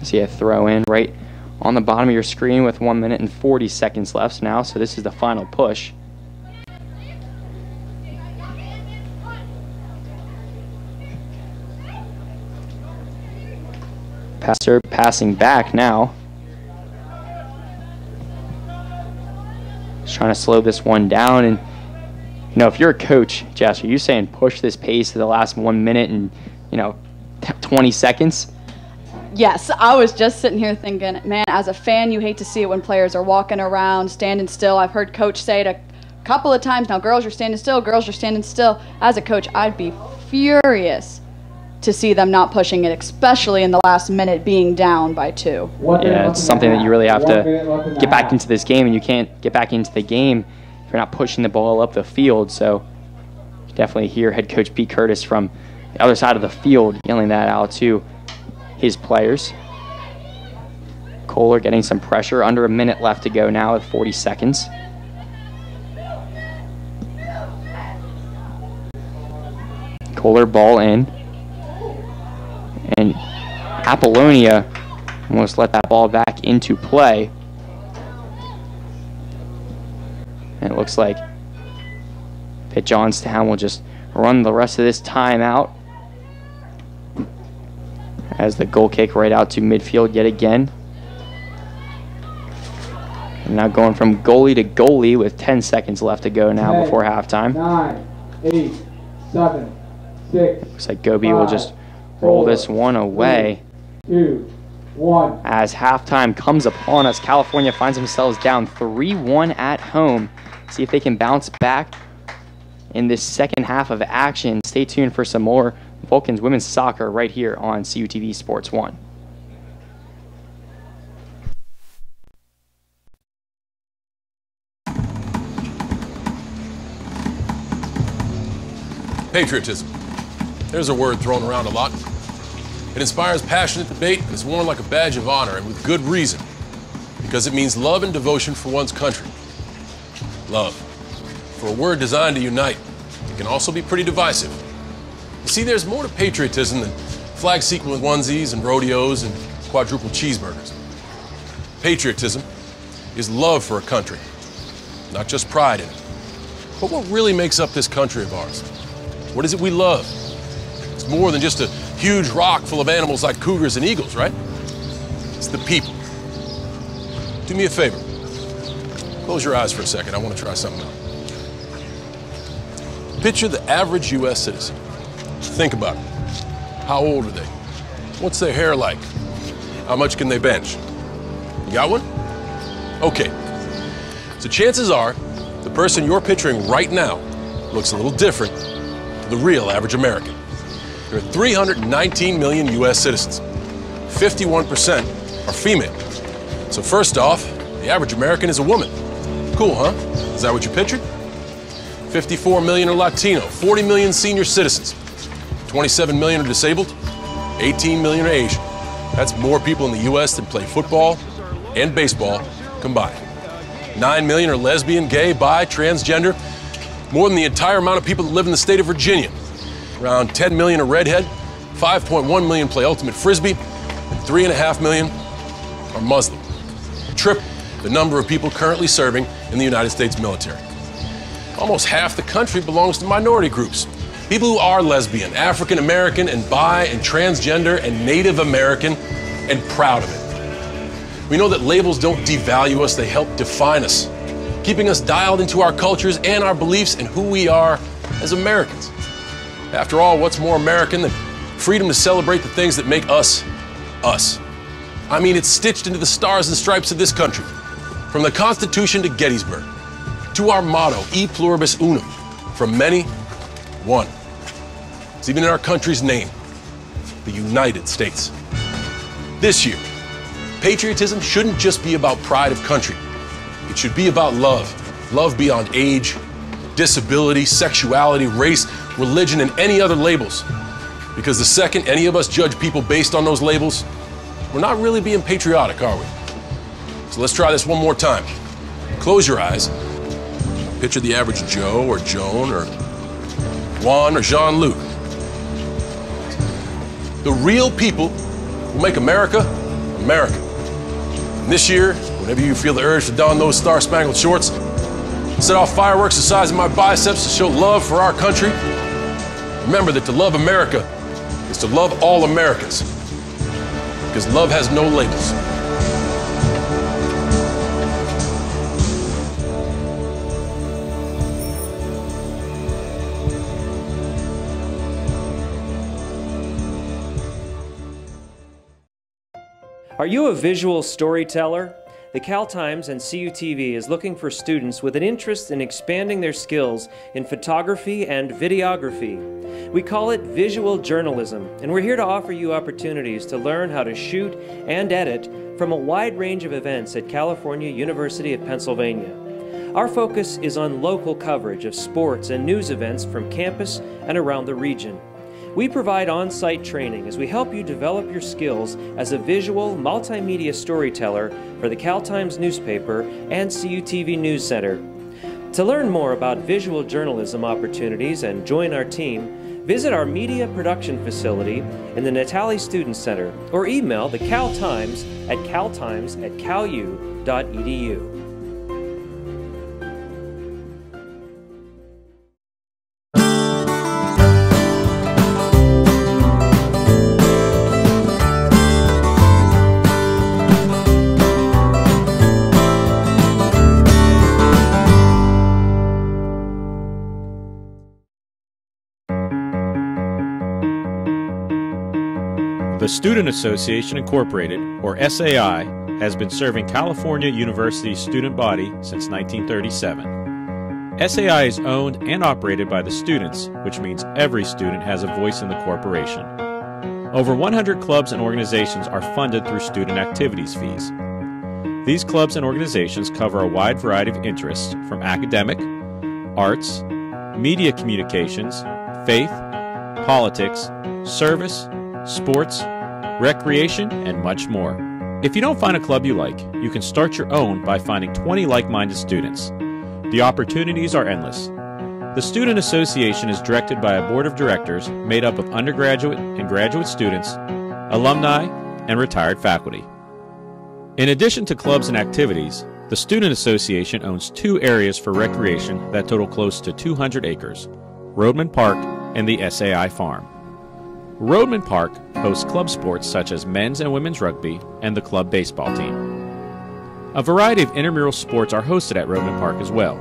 See a throw in right on the bottom of your screen with 1 minute and 40 seconds left now, so this is the final push. Passer passing back now. Just trying to slow this one down. And, you know, if you're a coach, Jess, are you saying push this pace to the last 1 minute and, 20 seconds? Yes, I was just sitting here thinking, man, as a fan, you hate to see it when players are walking around, standing still. I've heard coach say it a couple of times now, girls, you're standing still, girls, you're standing still. As a coach, I'd be furious to see them not pushing it, especially in the last minute being down by 2. Yeah, it's something that you really have to get back into this game, and you can't get back into the game if you're not pushing the ball up the field. So you definitely hear head coach Pete Curtis from the other side of the field yelling that out to his players. Kohler getting some pressure. Under a minute left to go now with 40 seconds. Kohler ball in. And Apollonia almost let that ball back into play. And it looks like Pitt-Johnstown will just run the rest of this time out as the goal kick right out to midfield yet again. And now going from goalie to goalie with 10 seconds left to go now before halftime. 9, 8, 7, 6. Looks like Gobi will just roll this one away. 2, 1. As halftime comes upon us, California finds themselves down 3-1 at home. See if they can bounce back in this second half of action. Stay tuned for some more Vulcans women's soccer right here on CUTV Sports 1. Patriotism. There's a word thrown around a lot. It inspires passionate debate and is worn like a badge of honor, and with good reason, because it means love and devotion for one's country. Love. For a word designed to unite, it can also be pretty divisive. You see, there's more to patriotism than flag sequin onesies and rodeos and quadruple cheeseburgers. Patriotism is love for a country, not just pride in it. But what really makes up this country of ours? What is it we love? It's more than just a huge rock full of animals like cougars and eagles, right? It's the people. Do me a favor. Close your eyes for a second. I want to try something out. Picture the average U.S. citizen. Think about it. How old are they? What's their hair like? How much can they bench? You got one? Okay. So chances are, the person you're picturing right now looks a little different to the real average American. There are 319 million U.S. citizens. 51% are female. So first off, the average American is a woman. Cool, huh? Is that what you pictured? 54 million are Latino, 40 million senior citizens, 27 million are disabled, 18 million are Asian. That's more people in the U.S. than play football and baseball combined. 9 million are lesbian, gay, bi, transgender, more than the entire amount of people that live in the state of Virginia. Around 10 million are redhead, 5.1 million play ultimate frisbee, and 3.5 million are Muslim. Triple the number of people currently serving in the United States military. Almost half the country belongs to minority groups. People who are lesbian, African American, and bi, and transgender, and Native American, and proud of it. We know that labels don't devalue us, they help define us, keeping us dialed into our cultures and our beliefs and who we are as Americans. After all, what's more American than freedom to celebrate the things that make us, us? I mean, it's stitched into the stars and stripes of this country, from the Constitution to Gettysburg, to our motto, E pluribus unum, from many, one. It's even in our country's name, the United States. This year, patriotism shouldn't just be about pride of country. It should be about love. Love beyond age, disability, sexuality, race, religion, and any other labels. Because the second any of us judge people based on those labels, we're not really being patriotic, are we? So let's try this one more time. Close your eyes. Picture the average Joe or Joan or Juan or Jean-Luc. The real people who make America, America. And this year, whenever you feel the urge to don those star-spangled shorts, set off fireworks the size of my biceps to show love for our country, remember that to love America is to love all Americans. Because love has no labels. Are you a visual storyteller? The Cal Times and CUTV is looking for students with an interest in expanding their skills in photography and videography. We call it visual journalism, and we're here to offer you opportunities to learn how to shoot and edit from a wide range of events at California University of Pennsylvania. Our focus is on local coverage of sports and news events from campus and around the region. We provide on-site training as we help you develop your skills as a visual multimedia storyteller for the Cal Times newspaper and CUTV News Center. To learn more about visual journalism opportunities and join our team, Visit our media production facility in the Natali Student Center or email the Cal Times at caltimes@calu.edu. The Student Association Incorporated, or SAI, has been serving California University's student body since 1937. SAI is owned and operated by the students, which means every student has a voice in the corporation. Over 100 clubs and organizations are funded through student activities fees. These clubs and organizations cover a wide variety of interests from academic, arts, media communications, faith, politics, service, sports, recreation, and much more. If you don't find a club you like, you can start your own by finding 20 like-minded students. The opportunities are endless. The Student Association is directed by a board of directors made up of undergraduate and graduate students, alumni, and retired faculty. In addition to clubs and activities, the Student Association owns 2 areas for recreation that total close to 200 acres, Rodman Park and the SAI Farm. Rodman Park hosts club sports such as men's and women's rugby and the club baseball team. A variety of intramural sports are hosted at Rodman Park as well.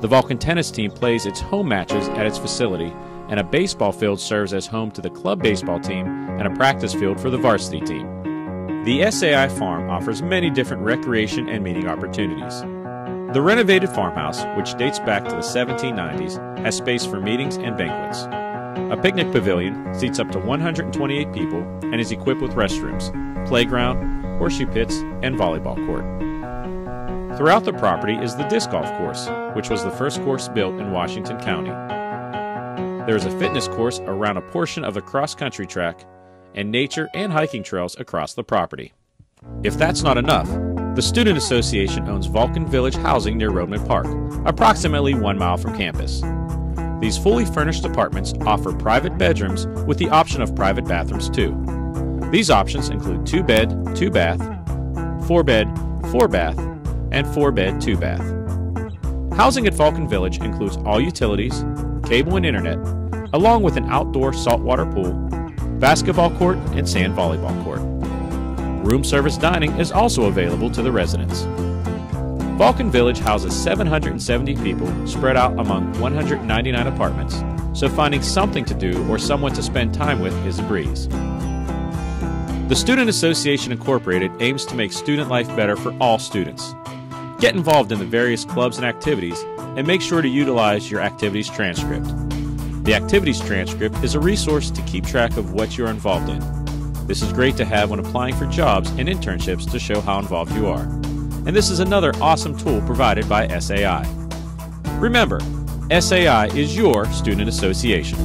The Vulcan tennis team plays its home matches at its facility, and a baseball field serves as home to the club baseball team and a practice field for the varsity team. The SAI Farm offers many different recreation and meeting opportunities. The renovated farmhouse, which dates back to the 1790s, has space for meetings and banquets. A picnic pavilion seats up to 128 people and is equipped with restrooms, playground, horseshoe pits, and volleyball court. Throughout the property is the disc golf course, which was the first course built in Washington County. There is a fitness course around a portion of the cross-country track and nature and hiking trails across the property. If that's not enough, the Student Association owns Vulcan Village housing near Rodman Park, approximately 1 mile from campus. These fully furnished apartments offer private bedrooms with the option of private bathrooms too. These options include 2-bed, 2-bath, 4-bed, 4-bath, and 4-bed, 2-bath. Housing at Vulcan Village includes all utilities, cable and internet, along with an outdoor saltwater pool, basketball court, and sand volleyball court. Room service dining is also available to the residents. Vulcan Village houses 770 people spread out among 199 apartments, so finding something to do or someone to spend time with is a breeze. The Student Association Incorporated aims to make student life better for all students. Get involved in the various clubs and activities, and make sure to utilize your activities transcript. The activities transcript is a resource to keep track of what you're involved in. This is great to have when applying for jobs and internships to show how involved you are. And this is another awesome tool provided by SAI. Remember, SAI is your student association.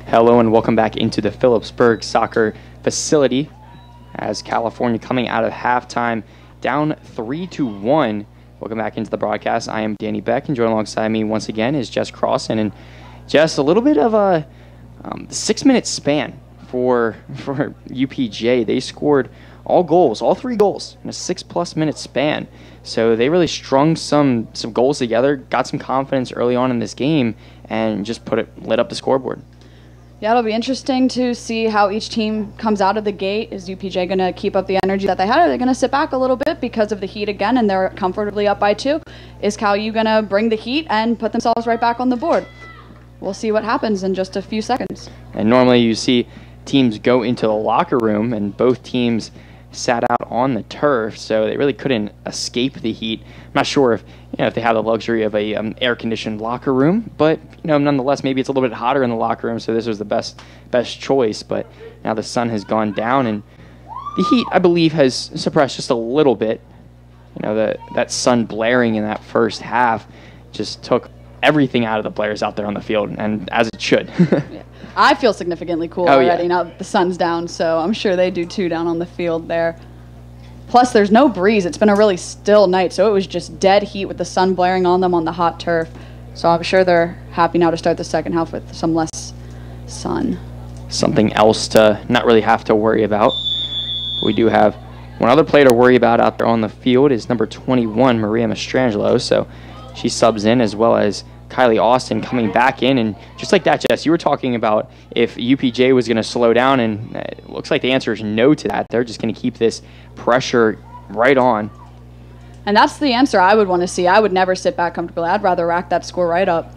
Hello and welcome back into the Phillipsburg soccer facility as California coming out of halftime down 3-1. Welcome back into the broadcast. I am Danny Beck, and joined alongside me once again is Jess Crossan. And Jess, a little bit of a 6-minute span for UPJ. They scored all 3 goals in a 6+ minute span. So they really strung some goals together, got some confidence early on in this game, and just lit up the scoreboard. Yeah, it'll be interesting to see how each team comes out of the gate. Is UPJ going to keep up the energy that they had? Are they going to sit back a little bit because of the heat again, and they're comfortably up by 2? Is Cal U going to bring the heat and put themselves right back on the board? We'll see what happens in just a few seconds. And normally you see teams go into the locker room, and both teams sat out on the turf, so they really couldn't escape the heat. I'm not sure if they have the luxury of a air-conditioned locker room, but nonetheless, maybe it's a little bit hotter in the locker room, so this was the best choice. But now the sun has gone down, and the heat, I believe, has suppressed just a little bit. That sun blaring in that first half just took everything out of the players out there on the field, and as it should. Yeah. I feel significantly cooler already now that the sun's down, so I'm sure they do too down on the field there. Plus, there's no breeze. It's been a really still night, so it was just dead heat with the sun blaring on them on the hot turf. So I'm sure they're happy now to start the second half with some less sun. Something else to not really have to worry about. We do have one other player to worry about out there on the field is number 21, Maria Mastrangelo. So she subs in, as well as Kylie Austin coming back in. And just like that, Jess, you were talking about if UPJ was going to slow down, and it looks like the answer is no to that. They're just going to keep this pressure right on. And that's the answer I would want to see. I would never sit back comfortably. I'd rather rack that score right up.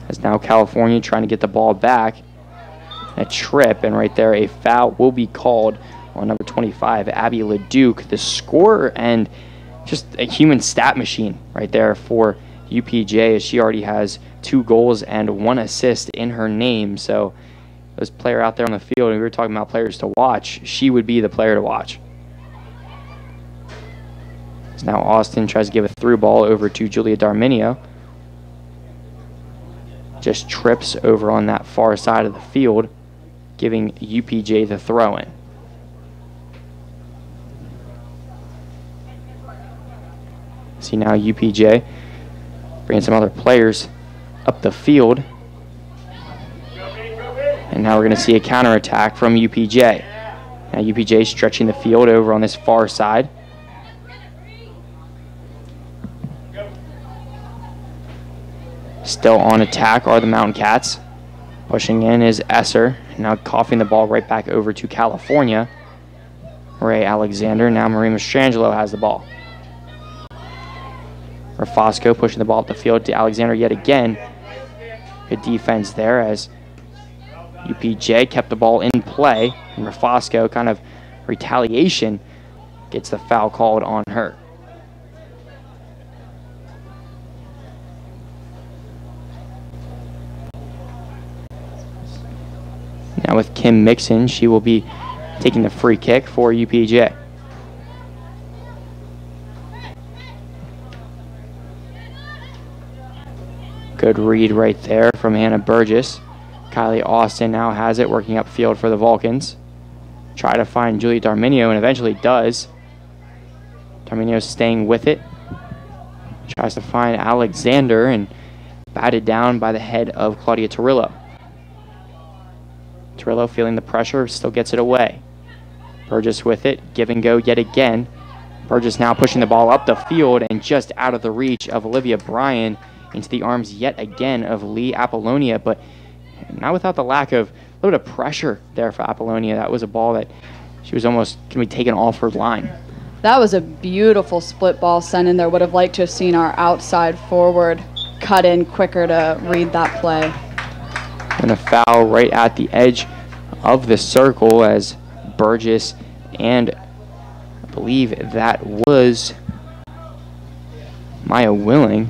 As now California trying to get the ball back. A trip, and right there a foul will be called on number 25, Abby LeDuc, the scorer and just a human stat machine right there for UPJ, as she already has 2 goals and 1 assist in her name. So this player out there on the field, and we were talking about players to watch, she would be the player to watch. So now Austin tries to give a through ball over to Julia Darminio. Just trips over on that far side of the field, giving UPJ the throw-in. See now UPJ bringing some other players up the field. And now we're going to see a counterattack from UPJ. Now UPJ stretching the field over on this far side. Still on attack are the Mountain Cats. Pushing in is Esser. Now coughing the ball right back over to California. Ray Alexander. Now Marie Mastrangelo has the ball. Rafosco pushing the ball up the field to Alexander yet again. Good defense there as UPJ kept the ball in play. And Rafosco, kind of retaliation, gets the foul called on her. Now with Kim Mixon, she will be taking the free kick for UPJ. Good read right there from Hannah Burgess. Kylie Austin now has it, working upfield for the Vulcans. Try to find Julie Darminio, and eventually does. Darminio staying with it. Tries to find Alexander, and batted down by the head of Claudia Torillo. Torillo feeling the pressure, still gets it away. Burgess with it, give and go yet again. Burgess now pushing the ball up the field and just out of the reach of Olivia Bryan, into the arms yet again of Lee Apollonia, but not without the lack of a little bit of pressure there for Apollonia. That was a ball that she was almost going to be taken off her line. That was a beautiful split ball sent in there. Would have liked to have seen our outside forward cut in quicker to read that play. And a foul right at the edge of the circle as Burgess, and I believe that was Maya Willing,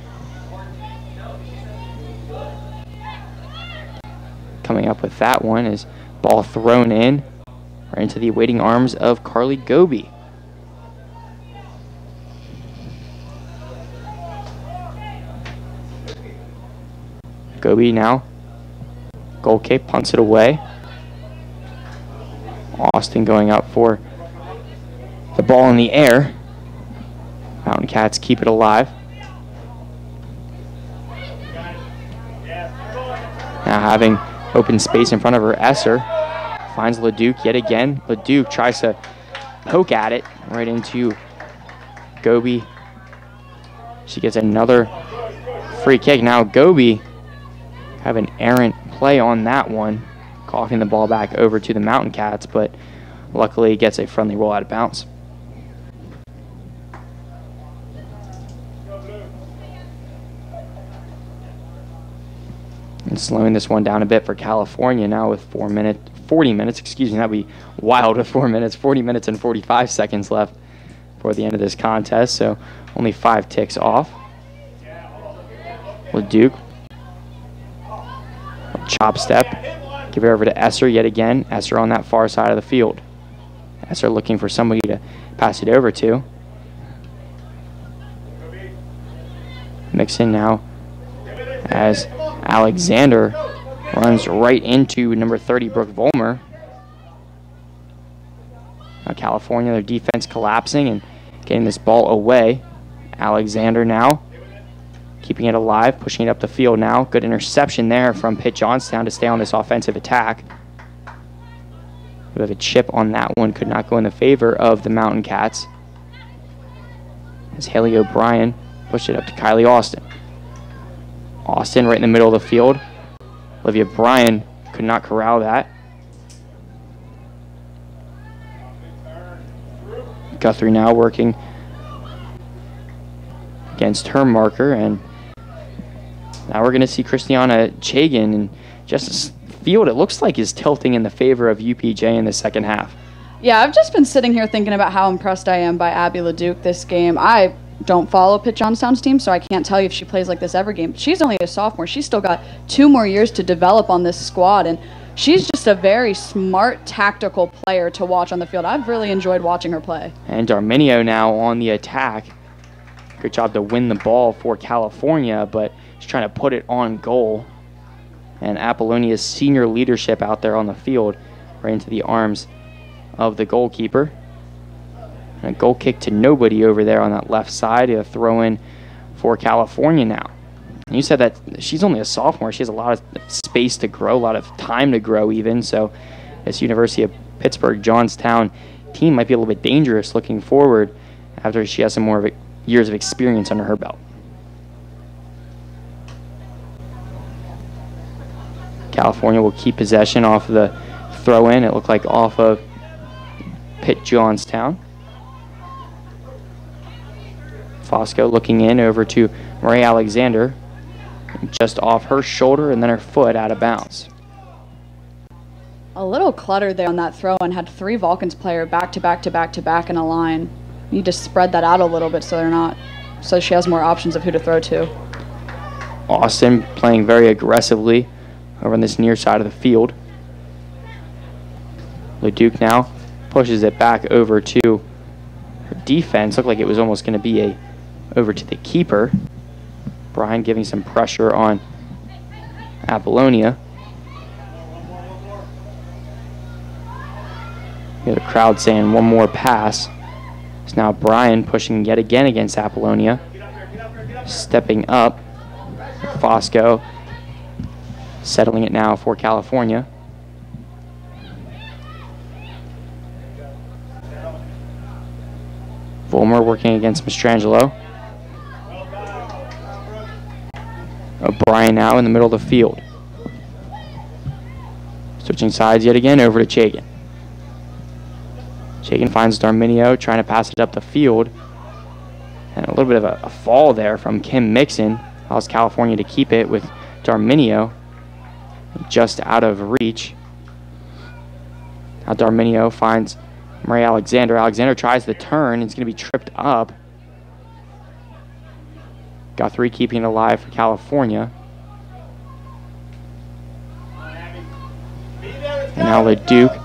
coming up with that one, is ball thrown in right into the waiting arms of Carly Goby. Goby now Goal kick, punts it away. Austin going up for the ball in the air. Mountain Cats keep it alive. Now having open space in front of her, Esser finds LeDuc yet again. LeDuc tries to poke at it right into Goby. She gets another free kick. Now Goby have an errant play on that one, coughing the ball back over to the Mountain Cats, but luckily gets a friendly roll out of bounds. And slowing this one down a bit for California now with 40 minutes, excuse me, that'd be wild with 4 minutes, 40 minutes and 45 seconds left for the end of this contest, so only 5 ticks off. LeDuc, chop step, give it over to Esser yet again. Esser on that far side of the field. Esser looking for somebody to pass it over to. Mixon now as Alexander runs right into number 30, Brooke Vollmer. Now California, their defense collapsing and getting this ball away. Alexander now keeping it alive, pushing it up the field now. Good interception there from Pitt-Johnstown to stay on this offensive attack. We have a chip on that one, could not go in the favor of the Mountain Cats. As Haley O'Brien pushed it up to Kylie Austin. Austin right in the middle of the field. Olivia Bryan could not corral that. Guthrie now working against her marker, and now we're going to see Christiana Chagan, and just field it looks like is tilting in the favor of UPJ in the second half. Yeah, I've just been sitting here thinking about how impressed I am by Abby LeDuc this game. I don't follow Pitt-Johnstown's team, so I can't tell you if she plays like this every game. She's only a sophomore. She's still got 2 more years to develop on this squad, and she's just a very smart, tactical player to watch on the field. I've really enjoyed watching her play. And Darminio now on the attack. Good job to win the ball for California, but she's trying to put it on goal. And Apollonia's senior leadership out there on the field right into the arms of the goalkeeper. And a goal kick to nobody over there on that left side. A throw in for California now. And you said that she's only a sophomore. She has a lot of space to grow, a lot of time to grow even. So this University of Pittsburgh-Johnstown team might be a little bit dangerous looking forward after she has some more years of experience under her belt. California will keep possession off of the throw-in. It looked like off of Pitt-Johnstown. Fosco looking in over to Marie Alexander. Just off her shoulder and then her foot out of bounds. A little cluttered there on that throw and had 3 Vulcans player back to back to back to back in a line. You need to spread that out a little bit so she has more options of who to throw to. Austin playing very aggressively over on this near side of the field. LeDuc now pushes it back over to her defense. Looked like it was almost going to be over to the keeper. Brian giving some pressure on Apollonia. You have the crowd saying one more pass. It's now Brian pushing yet again against Apollonia. Stepping up. Fosco settling it now for California. Vollmer working against Mastrangelo. O'Brien now in the middle of the field. Switching sides yet again over to Chagan. Chagan finds Darminio trying to pass it up the field. And a little bit of a fall there from Kim Mixon. Allows California to keep it with Darminio just out of reach. Now Darminio finds Marie Alexander. Alexander tries the turn. It's going to be tripped up. Guthrie keeping it alive for California. And now LeDuc,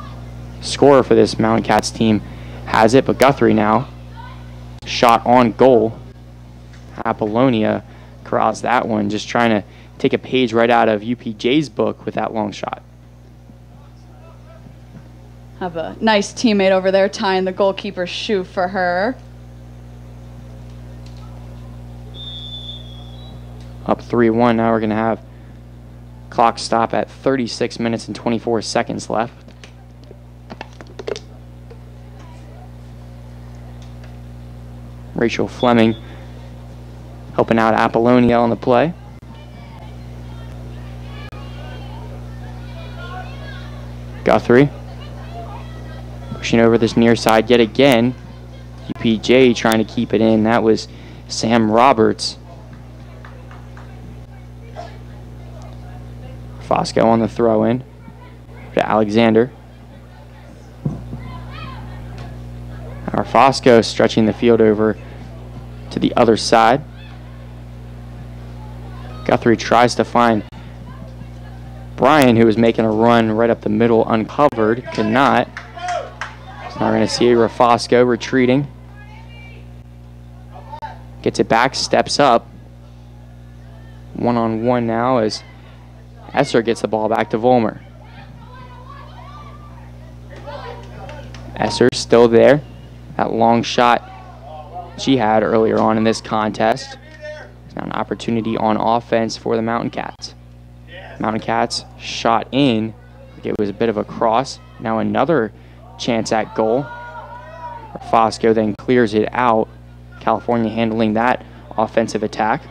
scorer for this Mountain Cats team, has it, but Guthrie now. Shot on goal. Apollonia corrals that one, just trying to take a page right out of UPJ's book with that long shot. Have a nice teammate over there tying the goalkeeper's shoe for her. Up 3-1. Now we're going to have clock stop at 36 minutes and 24 seconds left. Rachel Fleming helping out Apollonia on the play. Guthrie pushing over this near side yet again. UPJ trying to keep it in. That was Sam Roberts. Fosco on the throw in to Alexander. Our Fosco stretching the field over to the other side. Guthrie tries to find Brian, who was making a run right up the middle, uncovered. Could not. So now we're going to see Rafosco retreating. Gets it back, steps up. One-on-one now as Esser gets the ball back to Vollmer. Esser still there. That long shot she had earlier on in this contest. It's now an opportunity on offense for the Mountain Cats. Mountain Cats shot in. It was a bit of a cross. Now another chance at goal. Fosco then clears it out. California handling that offensive attack.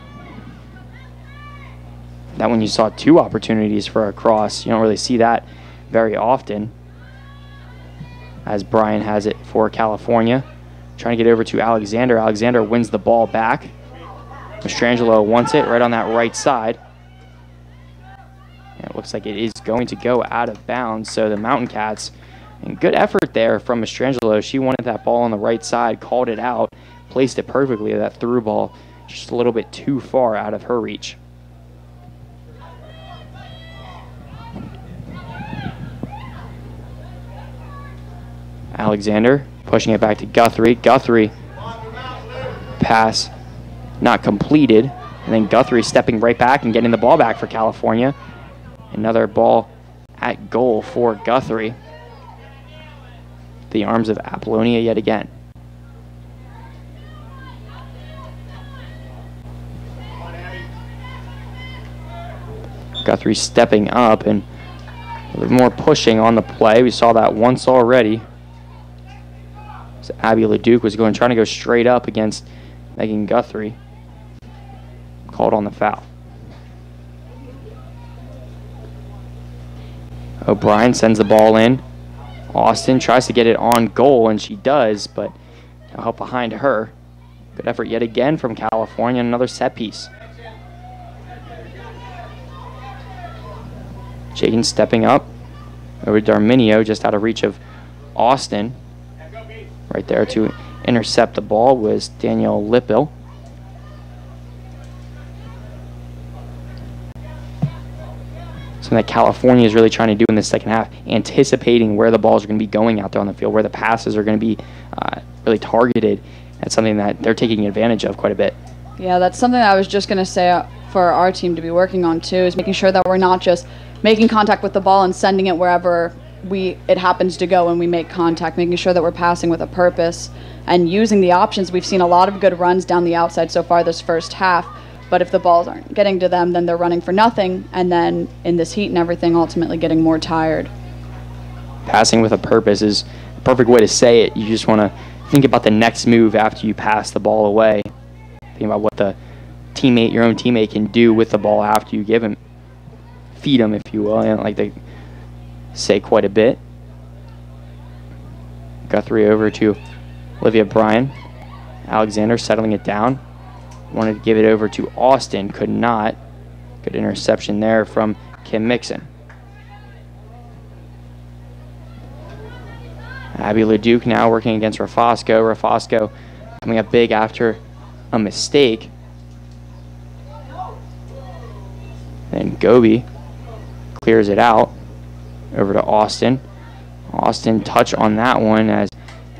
That one you saw two opportunities for a cross. You don't really see that very often. As Brian has it for California. Trying to get over to Alexander. Alexander wins the ball back. Mastrangelo wants it right on that right side. And it looks like it is going to go out of bounds. So the Mountain Cats, and good effort there from Mastrangelo. She wanted that ball on the right side, called it out, placed it perfectly. That through ball just a little bit too far out of her reach. Alexander pushing it back to Guthrie. Guthrie pass not completed. And then Guthrie stepping right back and getting the ball back for California. Another ball at goal for Guthrie. The arms of Apollonia yet again. Guthrie stepping up and a little more pushing on the play. We saw that once already. So Abby LeDuc was trying to go straight up against Megan Guthrie. Called on the foul. O'Brien sends the ball in. Austin tries to get it on goal, and she does, but no help behind her. Good effort yet again from California. Another set piece. Jenkins stepping up over Darminio, just out of reach of Austin. Right there to intercept the ball was Danielle Lippel. Something that California is really trying to do in the second half, anticipating where the balls are going to be going out there on the field, where the passes are going to be really targeted. That's something that they're taking advantage of quite a bit. Yeah, that's something that I was just going to say for our team to be working on too, is making sure that we're not just making contact with the ball and sending it wherever it happens to go when we make contact, making sure that we're passing with a purpose and using the options. We've seen a lot of good runs down the outside so far this first half, but if the balls aren't getting to them, then they're running for nothing, and then in this heat and everything, ultimately getting more tired. Passing with a purpose is a perfect way to say it. You just want to think about the next move after you pass the ball away. Think about what the teammate, your own teammate, can do with the ball after you give him. Feed him, if you will. And like they say quite a bit. Guthrie over to Olivia Bryan. Alexander settling it down. Wanted to give it over to Austin. Could not. Good interception there from Kim Mixon. Abby LeDuc now working against Rafosco. Rafosco coming up big after a mistake. Then Goby clears it out over to Austin. Austin touch on that one as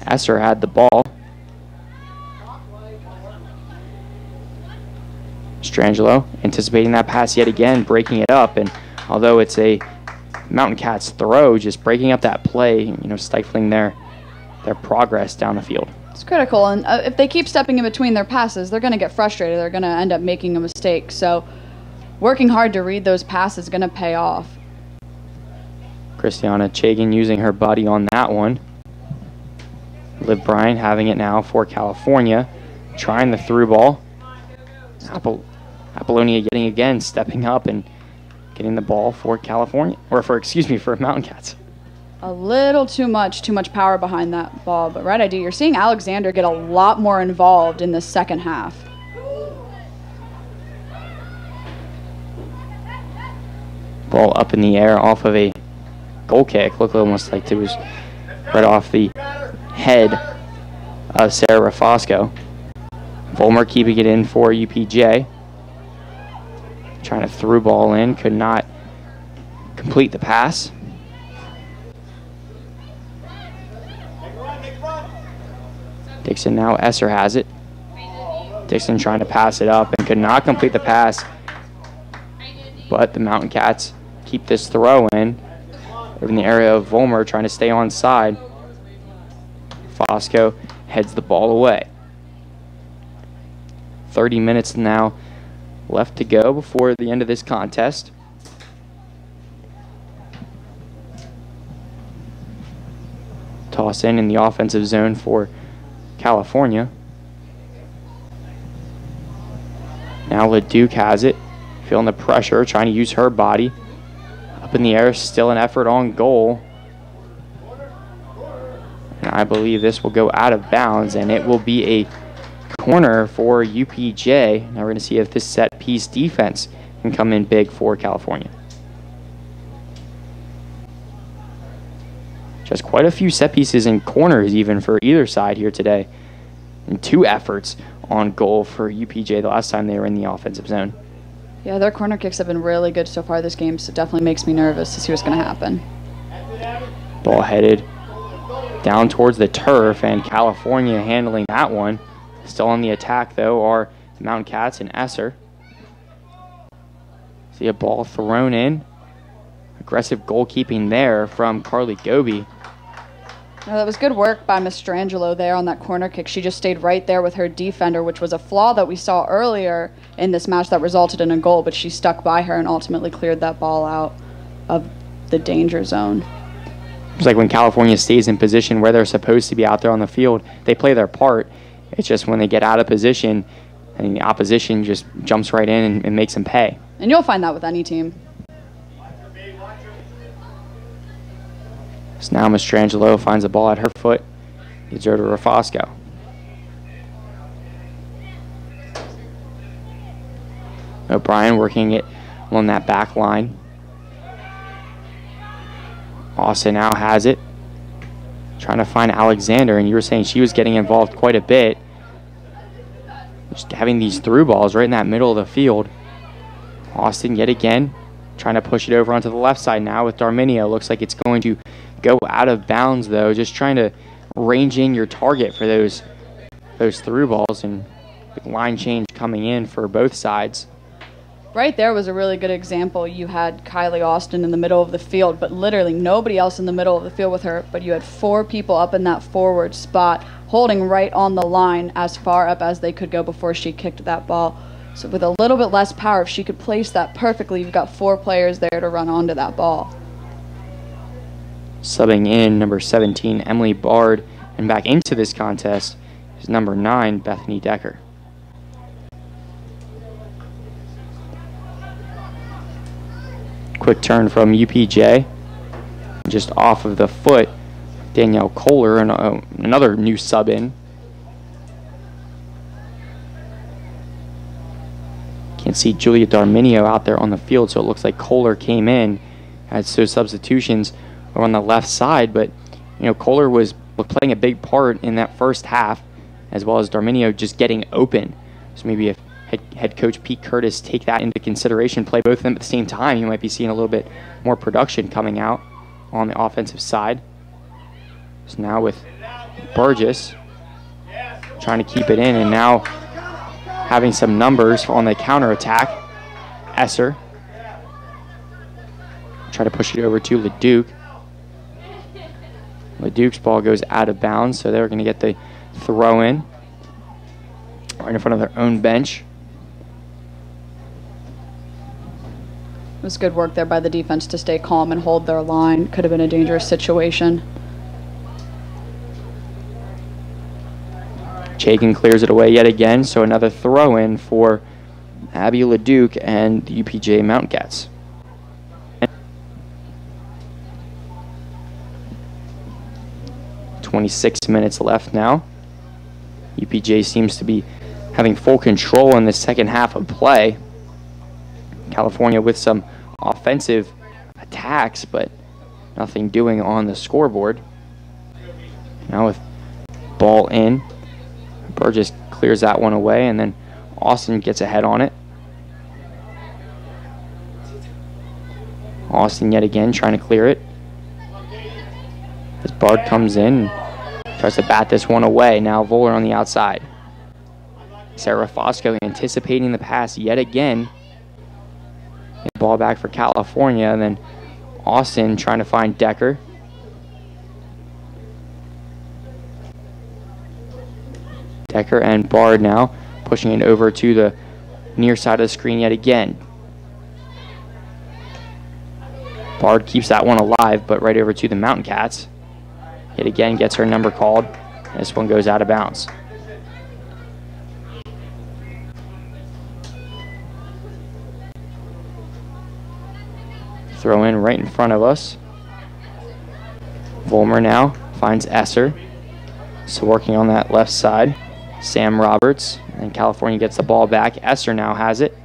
Esser had the ball. Mastrangelo anticipating that pass yet again, breaking it up, and although it's a Mountain Cats throw, just breaking up that play, stifling their progress down the field. It's critical, and if they keep stepping in between their passes, they're going to get frustrated. They're going to end up making a mistake. So working hard to read those passes is going to pay off. Christiana Chagan using her body on that one. Liv Bryant having it now for California, trying the through ball. Apollonia getting again, stepping up and getting the ball for California, or for Mountain Cats. A little too much power behind that ball, but right idea. You're seeing Alexander get a lot more involved in the second half. Ball up in the air off of a goal kick. Looked almost like it was right off the head of Sarah Rafosco. Volmer keeping it in for UPJ. Trying to through ball in, could not complete the pass. Dixon now, Esser has it. Dixon trying to pass it up and could not complete the pass. But the Mountain Cats keep this throw in the area of Volmer, trying to stay on side. Fosco heads the ball away. 30 minutes now left to go before the end of this contest. Toss in the offensive zone for California. Now LeDuc has it, feeling the pressure, trying to use her body. Up in the air, still an effort on goal. And I believe this will go out of bounds, and it will be a corner for UPJ. Now we're going to see if this set piece defense can come in big for California. Just quite a few set pieces and corners even for either side here today. And 2 efforts on goal for UPJ the last time they were in the offensive zone. Yeah, their corner kicks have been really good so far this game, so it definitely makes me nervous to see what's going to happen. Ball headed down towards the turf, and California handling that one. Still on the attack, though, are the Mountain Cats and Esser. See a ball thrown in. Aggressive goalkeeping there from Carly Goby. That was good work by Mastrangelo there on that corner kick. She just stayed right there with her defender, which was a flaw that we saw earlier in this match that resulted in a goal, but she stuck by her and ultimately cleared that ball out of the danger zone. It's like when California stays in position where they're supposed to be out there on the field, they play their part. It's just when they get out of position and the opposition just jumps right in and makes them pay. And you'll find that with any team. So now Mastrangelo finds the ball at her foot. Gives her to Rafosco. O'Brien working it on that back line. Austin now has it. Trying to find Alexander, and you were saying she was getting involved quite a bit. Just having these through balls right in that middle of the field. Austin yet again trying to push it over onto the left side now with Darminio. Looks like it's going to go out of bounds, though. Just trying to range in your target for those through balls, and line change coming in for both sides. Right there was a really good example. You had Kylie Austin in the middle of the field, but literally nobody else in the middle of the field with her, but you had 4 people up in that forward spot holding right on the line as far up as they could go before she kicked that ball. So with a little bit less power, if she could place that perfectly, you've got 4 players there to run onto that ball. Subbing in number 17, Emily Bard, and back into this contest is number 9, Bethany Decker. Quick turn from UPJ, just off of the foot. Danielle Kohler, and another new sub in. Can't see Julia Darminio out there on the field, so it looks like Kohler came in. Had those substitutions over on the left side, but Kohler was playing a big part in that first half, as well as Darminio just getting open. So maybe if head coach Pete Curtis take that into consideration, play both of them at the same time, you might be seeing a little bit more production coming out on the offensive side. So now with Burgess trying to keep it in, and now having some numbers on the counterattack. Esser. Try to push it over to LeDuc. LeDuc's ball goes out of bounds, so they're going to get the throw in right in front of their own bench. It was good work there by the defense to stay calm and hold their line. Could have been a dangerous situation. Chaikin clears it away yet again, so another throw in for Abby LeDuc and the UPJ Mountain Cats. 26 minutes left now. UPJ seems to be having full control in the second half of play. California with some offensive attacks, but nothing doing on the scoreboard. Now with ball in, Burgess clears that one away, and then Austin gets ahead on it. Austin yet again trying to clear it. As Bard comes in, tries to bat this one away. Now Voller on the outside. Sarah Fosco anticipating the pass yet again. Ball back for California, and then Austin trying to find Decker. Decker and Bard now pushing it over to the near side of the screen yet again. Bard keeps that one alive, but right over to the Mountain Cats. Yet again gets her number called. This one goes out of bounds. Throw in right in front of us. Vollmer now finds Esser. So working on that left side. Sam Roberts. And California gets the ball back. Esser now has it.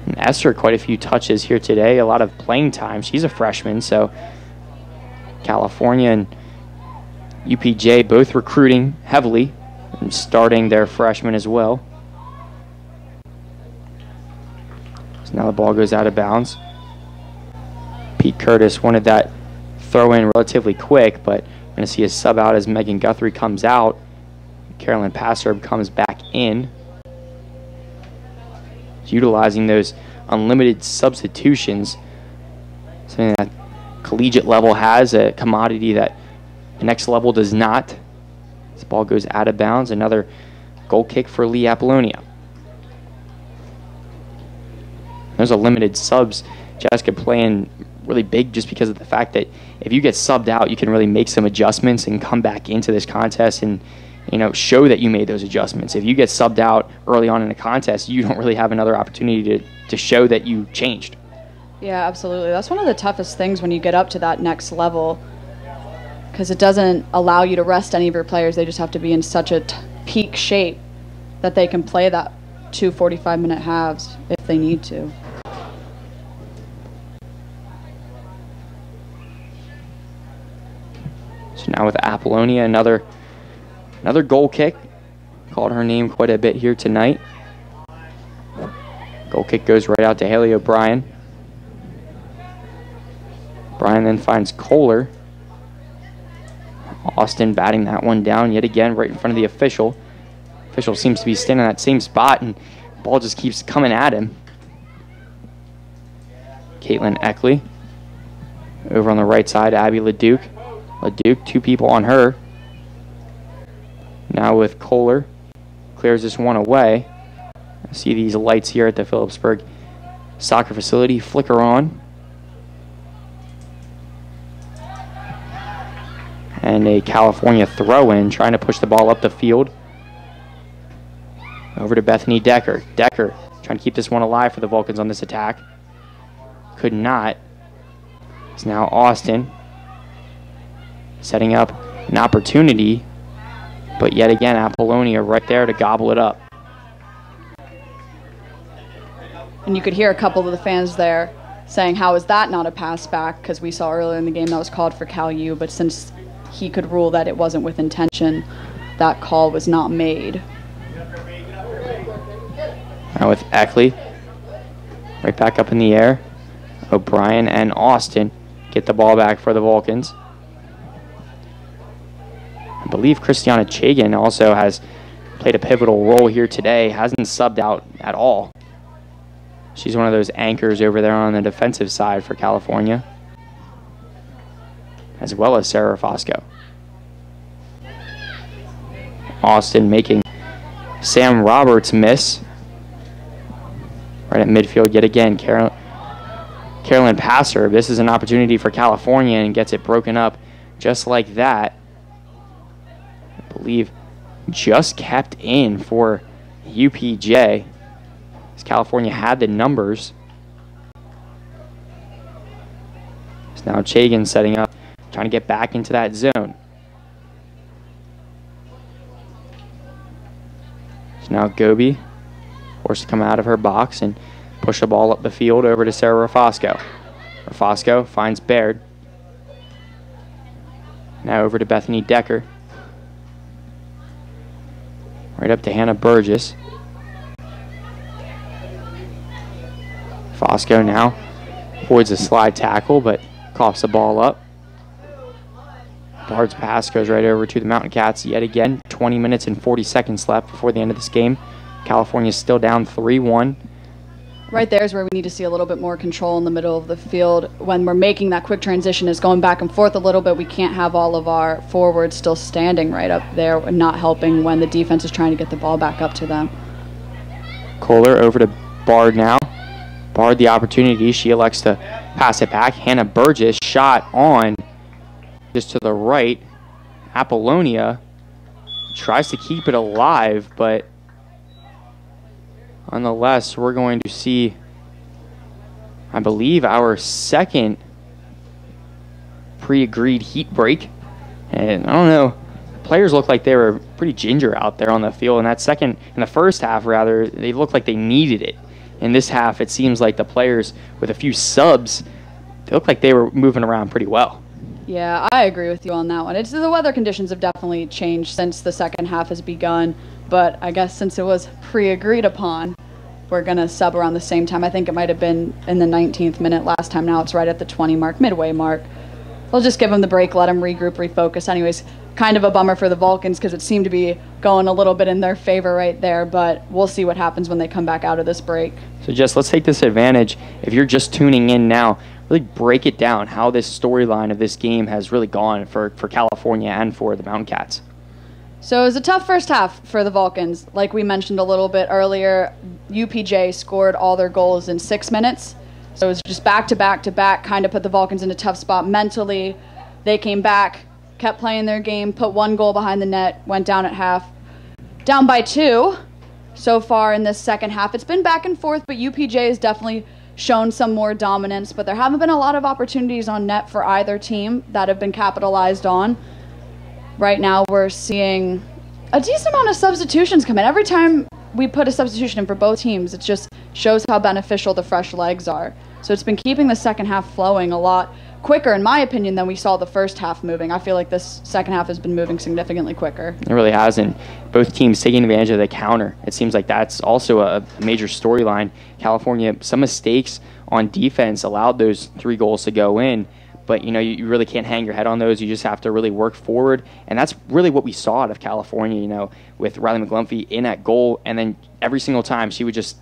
And Esser quite a few touches here today. A lot of playing time. She's a freshman, so California and UPJ both recruiting heavily and starting their freshmen as well. Now the ball goes out of bounds. Pete Curtis wanted that throw in relatively quick, but we're going to see a sub out as Megan Guthrie comes out. Carolyn Passerb comes back in. Utilizing those unlimited substitutions. Something that collegiate level has, a commodity that the next level does not. This ball goes out of bounds. Another goal kick for Lee Apollonia. Those are limited subs. Jessica playing really big just because of the fact that if you get subbed out, you can really make some adjustments and come back into this contest and, you know, show that you made those adjustments. If you get subbed out early on in a contest, you don't really have another opportunity to show that you changed. Yeah, absolutely. That's one of the toughest things when you get up to that next level, because it doesn't allow you to rest any of your players. They just have to be in such a peak shape that they can play that 2 45-minute halves if they need to. So now with Apollonia, another goal kick. Called her name quite a bit here tonight. Goal kick goes right out to Haley O'Brien. Bryan then finds Kohler. Austin batting that one down yet again right in front of the official. Official seems to be standing in that same spot, and the ball just keeps coming at him. Caitlin Eckley. Over on the right side, Abby LeDuc. LeDuc, 2 people on her. Now with Kohler. Clears this one away. I see these lights here at the Phillipsburg soccer facility flicker on. And a California throw-in, trying to push the ball up the field. Over to Bethany Decker. Decker trying to keep this one alive for the Vulcans on this attack. Could not. It's now Austin setting up an opportunity, but yet again Apollonia right there to gobble it up. And you could hear a couple of the fans there saying, how is that not a pass back? Because we saw earlier in the game that was called for Cal U, but since he could rule that it wasn't with intention, that call was not made. Now with Eckley right back up in the air. O'Brien and Austin get the ball back for the Vulcans. believe Christiana Chagan also has played a pivotal role here today, hasn't subbed out at all. She's one of those anchors over there on the defensive side for California, as well as Sarah Fosco. Austin making Sam Roberts miss. Right at midfield yet again, Carolyn Passer. This is an opportunity for California and gets it broken up just like that. I believe just kept in for UPJ, as California had the numbers. So now Chagan setting up, trying to get back into that zone. So now Gobi forced to come out of her box and push the ball up the field over to Sarah Rafosco. Rafosco finds Baird. Now over to Bethany Decker. Right up to Hannah Burgess. Fosco now avoids a slide tackle, but coughs the ball up. Bard's pass goes right over to the Mountain Cats yet again. 20 minutes and 40 seconds left before the end of this game. California's still down 3-1. Right there is where we need to see a little bit more control in the middle of the field. When we're making that quick transition, is going back and forth a little bit. We can't have all of our forwards still standing right up there and not helping when the defense is trying to get the ball back up to them. Kohler over to Bard now. Bard the opportunity. She elects to pass it back. Hannah Burgess shot on just to the right. Apollonia tries to keep it alive, but nonetheless, we're going to see, I believe, our second pre-agreed heat break. And I don't know, players look like they were pretty ginger out there on the field. In the first half, rather, they looked like they needed it. In this half, it seems like the players with a few subs, they look like they were moving around pretty well. Yeah, I agree with you on that one. The weather conditions have definitely changed since the second half has begun. But I guess since it was pre-agreed upon, we're going to sub around the same time. I think it might have been in the 19th minute last time. Now it's right at the 20 mark, midway mark. We'll just give them the break, let them regroup, refocus. Anyways, kind of a bummer for the Vulcans because it seemed to be going a little bit in their favor right there, but we'll see what happens when they come back out of this break. So Jess, let's take this advantage. If you're just tuning in now, really break it down how this storyline of this game has really gone for California and for the Mountain Cats. So it was a tough first half for the Vulcans. Like we mentioned a little bit earlier, UPJ scored all their goals in 6 minutes. So it was just back to back to back, kind of put the Vulcans in a tough spot mentally. They came back, kept playing their game, put one goal behind the net, went down at half. Down by 2 so far in this second half. It's been back and forth, but UPJ has definitely shown some more dominance. But there haven't been a lot of opportunities on net for either team that have been capitalized on. Right now we're seeing a decent amount of substitutions come in. Every time we put a substitution in for both teams, it just shows how beneficial the fresh legs are. So it's been keeping the second half flowing a lot quicker, in my opinion, than we saw the first half moving. I feel like this second half has been moving significantly quicker. It really has, and both teams taking advantage of the counter. It seems like that's also a major storyline. California, some mistakes on defense allowed those 3 goals to go in. But, you really can't hang your head on those. You just have to really work forward. And that's really what we saw out of California, with Riley McGlumphy in at goal. And then every single time she would just,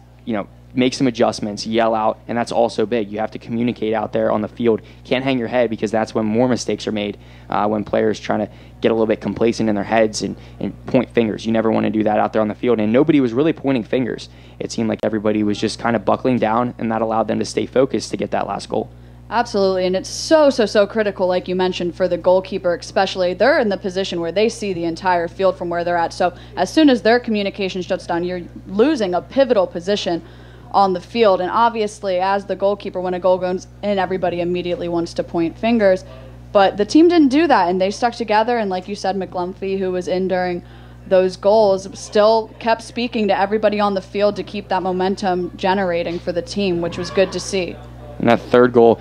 make some adjustments, yell out. And that's also big. You have to communicate out there on the field. Can't hang your head because that's when more mistakes are made, when players trying to get a little bit complacent in their heads and point fingers. You never want to do that out there on the field. And nobody was really pointing fingers. It seemed like everybody was just kind of buckling down, and that allowed them to stay focused to get that last goal. Absolutely, and it's so critical, like you mentioned, for the goalkeeper especially. They're in the position where they see the entire field from where they're at. So as soon as their communication shuts down, you're losing a pivotal position on the field. And obviously, as the goalkeeper, when a goal goes in, everybody immediately wants to point fingers. But the team didn't do that, and they stuck together. And like you said, McGlumphy, who was in during those goals, still kept speaking to everybody on the field to keep that momentum generating for the team, which was good to see. And that third goal,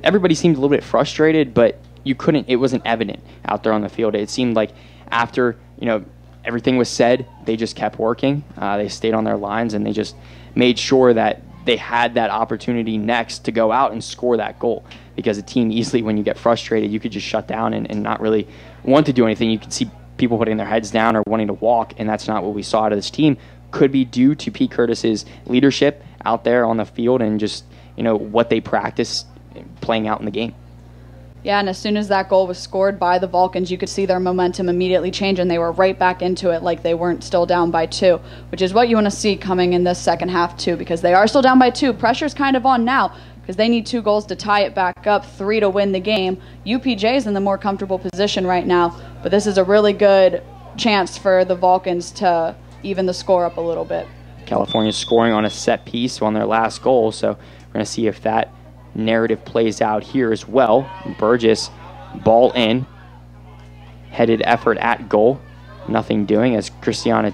everybody seemed a little bit frustrated, but it wasn't evident out there on the field. It seemed like after, everything was said, they just kept working. They stayed on their lines, and they just made sure that they had that opportunity next to go out and score that goal. Because a team easily, when you get frustrated, you could just shut down and not really want to do anything. You could see people putting their heads down or wanting to walk, and that's not what we saw out of this team. Could be due to Pete Curtis's leadership out there on the field and just, what they practice playing out in the game. Yeah, and as soon as that goal was scored by the Vulcans, you could see their momentum immediately change, and they were right back into it like they weren't still down by 2, which is what you want to see coming in this second half too, because they are still down by 2. Pressure's kind of on now because they need 2 goals to tie it back up, 3 to win the game. UPJ is in the more comfortable position right now, but this is a really good chance for the Vulcans to even the score up a little bit. California scoring on a set piece on their last goal, so we're going to see if that narrative plays out here as well. Burgess, ball in, headed effort at goal, nothing doing as Christiana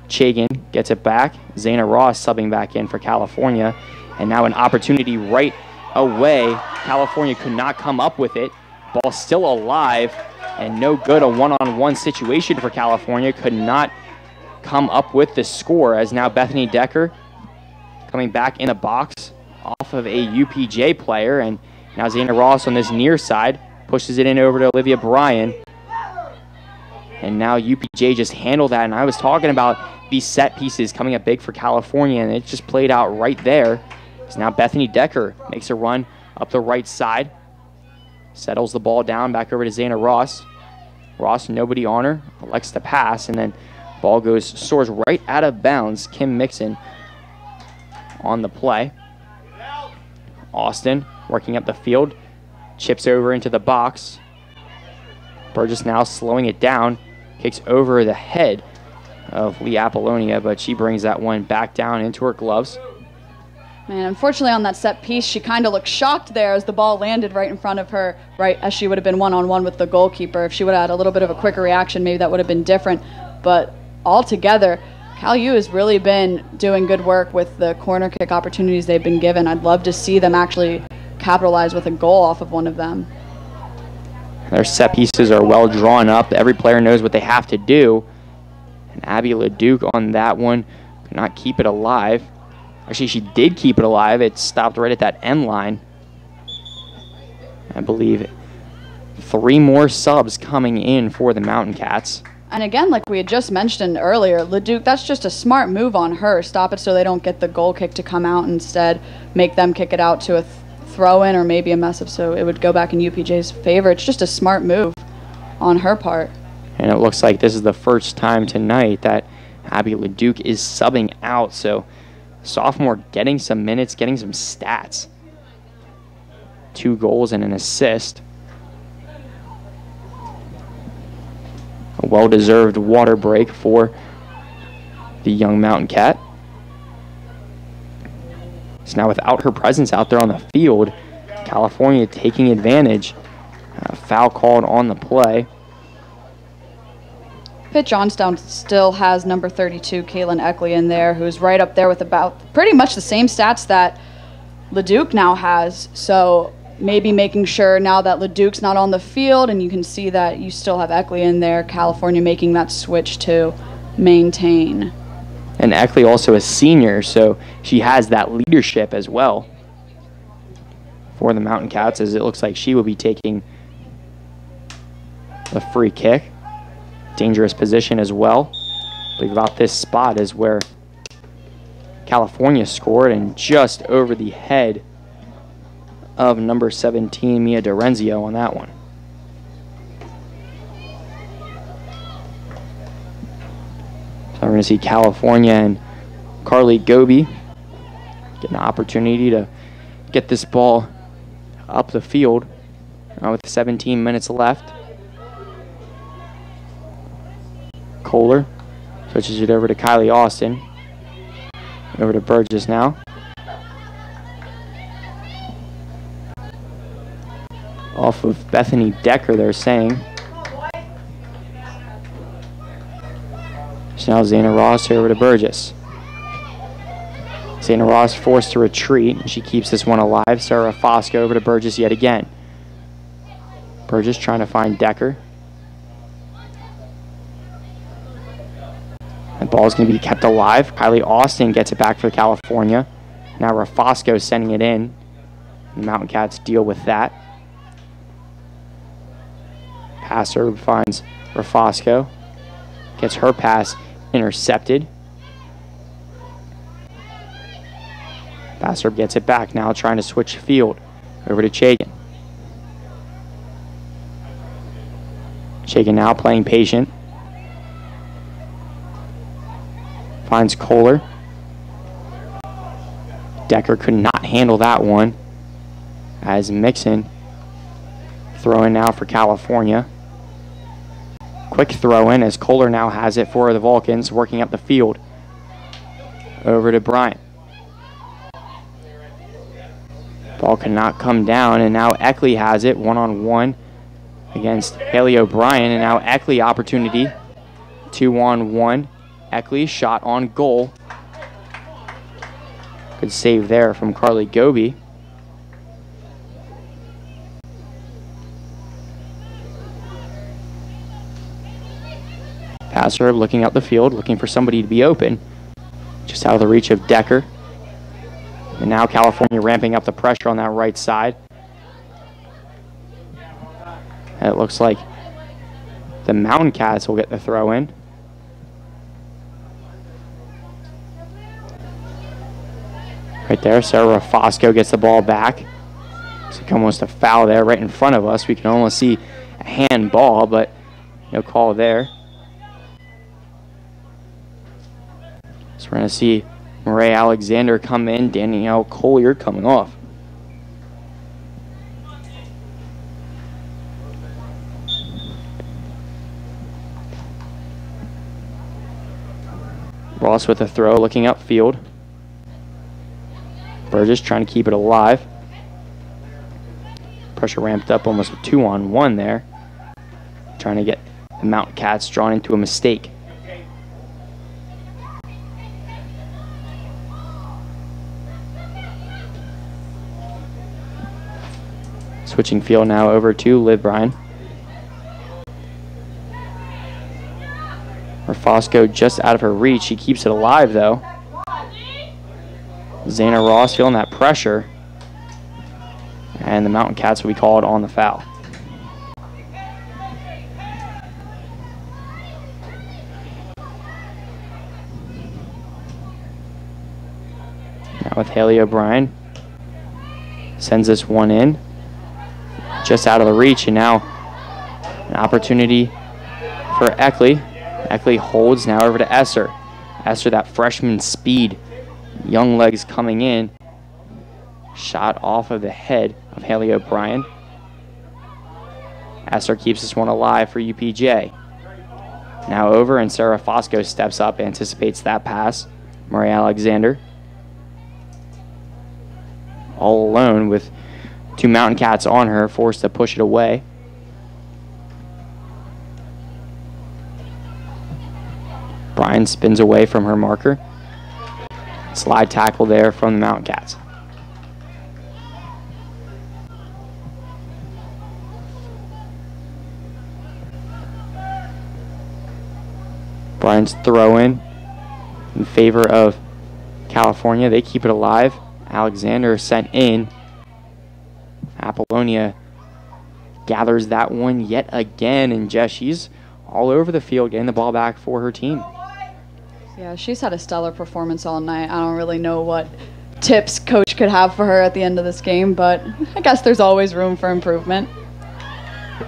Chagan gets it back. Zayna Ross subbing back in for California, and now an opportunity right away. California could not come up with it. Ball still alive and no good. A one-on-one situation for California, could not come up with the score, as now Bethany Decker coming back in the box off of a UPJ player, and now Zayna Ross on this near side pushes it in over to Olivia Bryan, and now UPJ just handled that. And I was talking about these set pieces coming up big for California, and it just played out right there. So now Bethany Decker makes a run up the right side, settles the ball down back over to Zayna Ross. Ross, nobody on her, elects to pass, and then ball soars right out of bounds. Kim Mixon on the play. Austin working up the field, chips over into the box. Burgess now slowing it down, kicks over the head of Lee Apollonia, but she brings that one back down into her gloves. Man, unfortunately on that set piece, she kind of looked shocked there as the ball landed right in front of her, right as she would have been one-on-one with the goalkeeper. If she would have had a little bit of a quicker reaction, maybe that would have been different. But altogether, Cal U has really been doing good work with the corner kick opportunities they've been given. I'd love to see them actually capitalize with a goal off of one of them. Their set pieces are well drawn up. Every player knows what they have to do. And Abby LeDuc on that one could not keep it alive. Actually, she did keep it alive. It stopped right at that end line. I believe 3 more subs coming in for the Mountain Cats. And again, like we had just mentioned earlier, LeDuc, that's just a smart move on her. Stop it so they don't get the goal kick to come out. Instead, make them kick it out to a throw-in or maybe a mess-up, so it would go back in UPJ's favor. It's just a smart move on her part. And it looks like this is the first time tonight that Abby LeDuc is subbing out, so sophomore getting some minutes, getting some stats. 2 goals and an assist. A well-deserved water break for the young Mountain Cat. So now without her presence out there on the field, California taking advantage. Foul called on the play. Pitt-Johnstown still has number 32, Caitlin Eckley, in there, who's right up there with about pretty much the same stats that LeDuc now has. So maybe making sure now that LeDuc's not on the field and you can see that you still have Eckley in there, California making that switch to maintain. And Eckley also a senior, so she has that leadership as well for the Mountain Cats, as it looks like she will be taking the free kick. Dangerous position as well. I believe about this spot is where California scored, and just over the head of number 17, Mia Dorenzio, on that one. So we're going to see California and Carly Goby get an opportunity to get this ball up the field with 17 minutes left. Kohler switches it over to Kylie Austin. Over to Burgess now. Off of Bethany Decker, they're saying. So now Zayna Ross over to Burgess. Zayna Ross forced to retreat, and she keeps this one alive. Sarah Fosco over to Burgess yet again. Burgess trying to find Decker. The ball's going to be kept alive. Kylie Austin gets it back for California. Now Rafosco sending it in. The Mountain Cats deal with that. Passer finds Rafosco. gets her pass intercepted. Bastrop gets it back, now trying to switch field over to Chagan. Chagan now playing patient. Finds Kohler. Decker could not handle that one, as Mixon throwing now for California. Quick throw in as Kohler now has it for the Vulcans, working up the field. Over to Bryant. Ball cannot come down, and now Eckley has it one-on-one against Haley O'Brien, and now Eckley opportunity. 2-on-1. Eckley shot on goal. Good save there from Carly Goby. Passer looking out the field, looking for somebody to be open. Just out of the reach of Decker. And now California ramping up the pressure on that right side. And it looks like the Mountain Cats will get the throw in. Right there, Sarah Fosco gets the ball back. It's like almost a foul there right in front of us. We can almost see a handball, but no call there. So we're going to see Murray Alexander come in, Danielle Collier coming off. Ross with a throw, looking upfield. Burgess trying to keep it alive. Pressure ramped up, almost a 2-on-1 there. Trying to get the Mountain Cats drawn into a mistake. Switching field now over to Liv Bryan. Fosco just out of her reach. She keeps it alive though. Zana Ross feeling that pressure. And the Mountain Cats will be called on the foul. Now with Haley O'Brien. Sends this one in. Just out of the reach, and now an opportunity for Eckley. Eckley holds now over to Esser. Esser, that freshman speed. Young legs coming in. Shot off of the head of Haley O'Brien. Esser keeps this one alive for UPJ. Now over, and Sarah Fosco steps up, anticipates that pass. Murray Alexander. All alone with two Mountain Cats on her, forced to push it away. Bryan spins away from her marker. Slide tackle there from the Mountain Cats. Bryan's throw in favor of California. They keep it alive. Alexander sent in. Apollonia gathers that one yet again, and Jess, she's all over the field getting the ball back for her team. Yeah, she's had a stellar performance all night. I don't really know what tips coach could have for her at the end of this game, but I guess there's always room for improvement.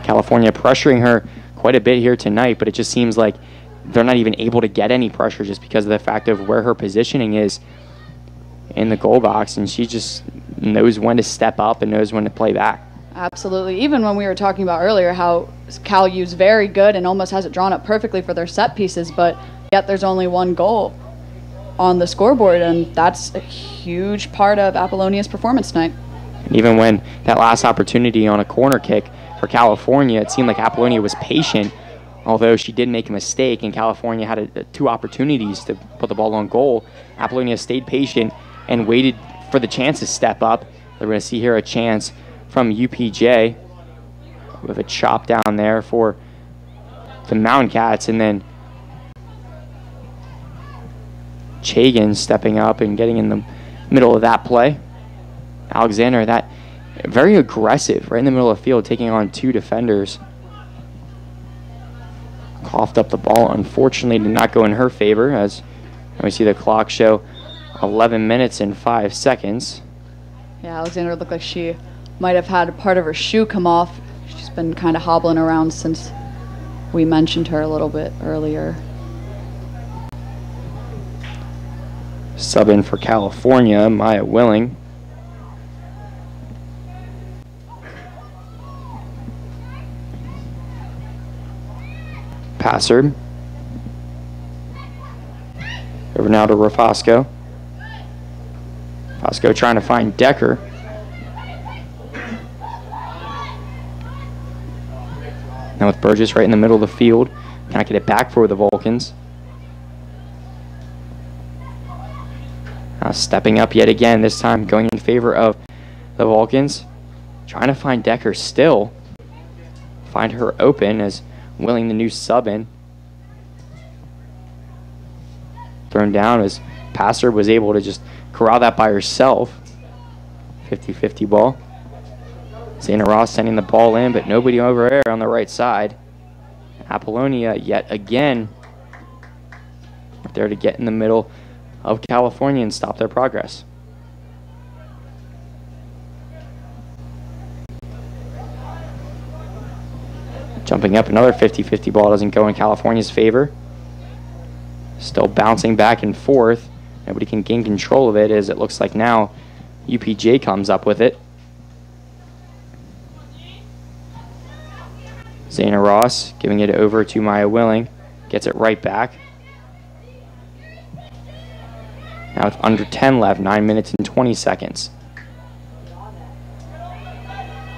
California pressuring her quite a bit here tonight, but it just seems like they're not even able to get any pressure just because of the fact of where her positioning is in the goal box, and she just knows when to step up and knows when to play back. Absolutely. Even when we were talking about earlier how Cal U's very good and almost has it drawn up perfectly for their set pieces, but yet there's only one goal on the scoreboard, and that's a huge part of Apollonia's performance tonight. And even when that last opportunity on a corner kick for California, it seemed like Apollonia was patient, although she did make a mistake, and California had two opportunities to put the ball on goal. Apollonia stayed patient and waited for the chance to step up. They're going to see here a chance from UPJ with a chop down there for the Mountain Cats, and then Chagan stepping up and getting in the middle of that play. Alexander, that very aggressive right in the middle of the field, taking on two defenders. coughed up the ball. Unfortunately, did not go in her favor, as we see the clock show 11 minutes and 5 seconds. Yeah, Alexander looked like she might have had a part of her shoe come off. She's been kind of hobbling around since we mentioned her a little bit earlier. Sub in for California, Maya Willing. Passer. Over now to Rafosco. Rafosco trying to find Decker. Now with Burgess right in the middle of the field. Cannot get it back for the Vulcans. Now stepping up yet again, this time going in favor of the Vulcans. Trying to find Decker still. Find her open as Willing, the new sub in. Thrown down as Passer was able to just corral that by herself. 50-50 ball. Zayna Ross sending the ball in, but nobody over there on the right side. Apollonia yet again there to get in the middle of California and stop their progress. Jumping up, another 50-50 ball doesn't go in California's favor. Still bouncing back and forth. Nobody can gain control of it, as it looks like now UPJ comes up with it. Zayna Ross giving it over to Maya Willing. Gets it right back. Now with under 10 left, 9 minutes and 20 seconds.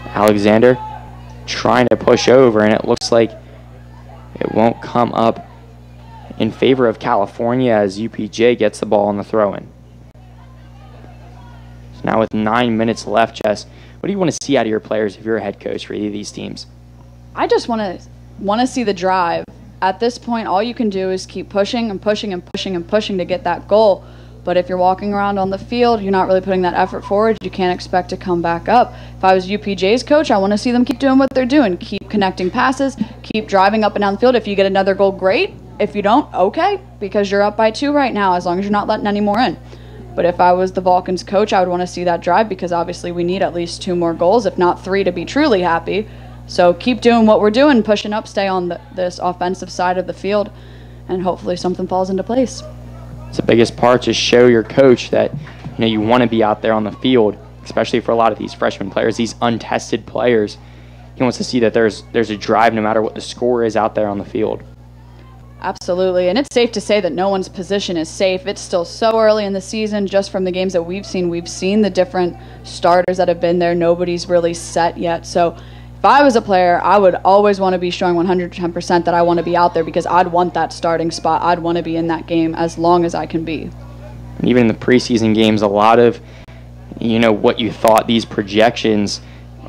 Alexander trying to push over, and it looks like it won't come up in favor of California as UPJ gets the ball on the throw-in. So now with 9 minutes left, Jess, what do you want to see out of your players if you're a head coach for either of these teams? I just want to see the drive. At this point, all you can do is keep pushing and pushing and pushing and pushing to get that goal. But if you're walking around on the field, you're not really putting that effort forward, you can't expect to come back up. If I was UPJ's coach, I want to see them keep doing what they're doing. Keep connecting passes, keep driving up and down the field. If you get another goal, great. If you don't, okay, because you're up by 2 right now, as long as you're not letting any more in. But if I was the Vulcans coach, I would want to see that drive, because obviously we need at least 2 more goals, if not 3, to be truly happy. So keep doing what we're doing, pushing up, stay on this offensive side of the field, and hopefully something falls into place. It's the biggest part, to show your coach that you want to be out there on the field, especially for a lot of these freshman players, these untested players. He wants to see that there's a drive no matter what the score is out there on the field. Absolutely, and it's safe to say that no one's position is safe. It's still so early in the season. Just from the games that we've seen the different starters that have been there. Nobody's really set yet. So if I was a player, I would always want to be showing 110% that I want to be out there, because I'd want that starting spot. I'd want to be in that game as long as I can be. Even in the preseason games, a lot of what you thought, these projections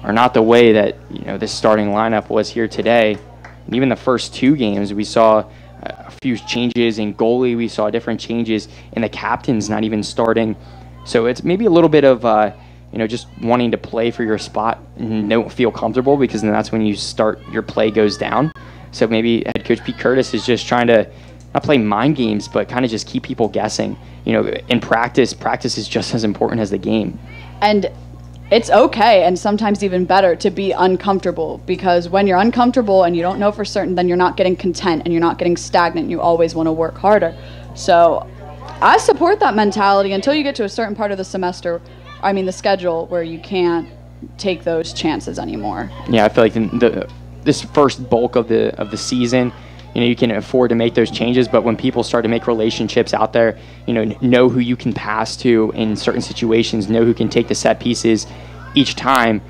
are not the way that this starting lineup was here today. And even the first 2 games, we saw a few changes in goalie. We saw different changes in the captains not even starting. So it's maybe a little bit of just wanting to play for your spot and don't feel comfortable, because then that's when your play goes down. So maybe head coach Pete Curtis is just trying to not play mind games, but kind of just keep people guessing. In practice is just as important as the game. And it's okay, and sometimes even better, to be uncomfortable, because when you're uncomfortable and you don't know for certain, then you're not getting content and you're not getting stagnant. You always want to work harder. So I support that mentality until you get to a certain part of the schedule where you can't take those chances anymore. Yeah, I feel like this first bulk of the season, you can afford to make those changes, but when people start to make relationships out there, know who you can pass to in certain situations, know who can take the set pieces each time,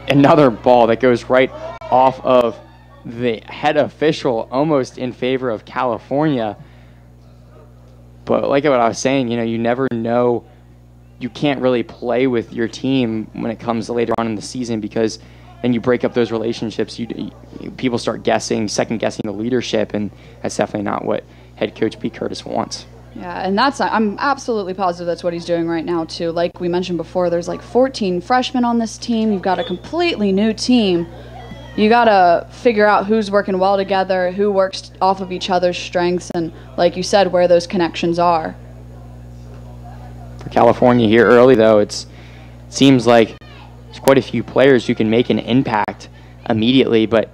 another ball that goes right off of the head official, almost in favor of California. But like what I was saying, you never know. You can't really play with your team when it comes later on in the season, because then you break up those relationships. People start second-guessing the leadership, and that's definitely not what head coach Pete Curtis wants. Yeah, and I'm absolutely positive that's what he's doing right now, too. Like we mentioned before, there's like 14 freshmen on this team. You've got a completely new team. you gotta figure out who's working well together, who works off of each other's strengths, and like you said, where those connections are. For California here early, though, it seems like there's quite a few players who can make an impact immediately, but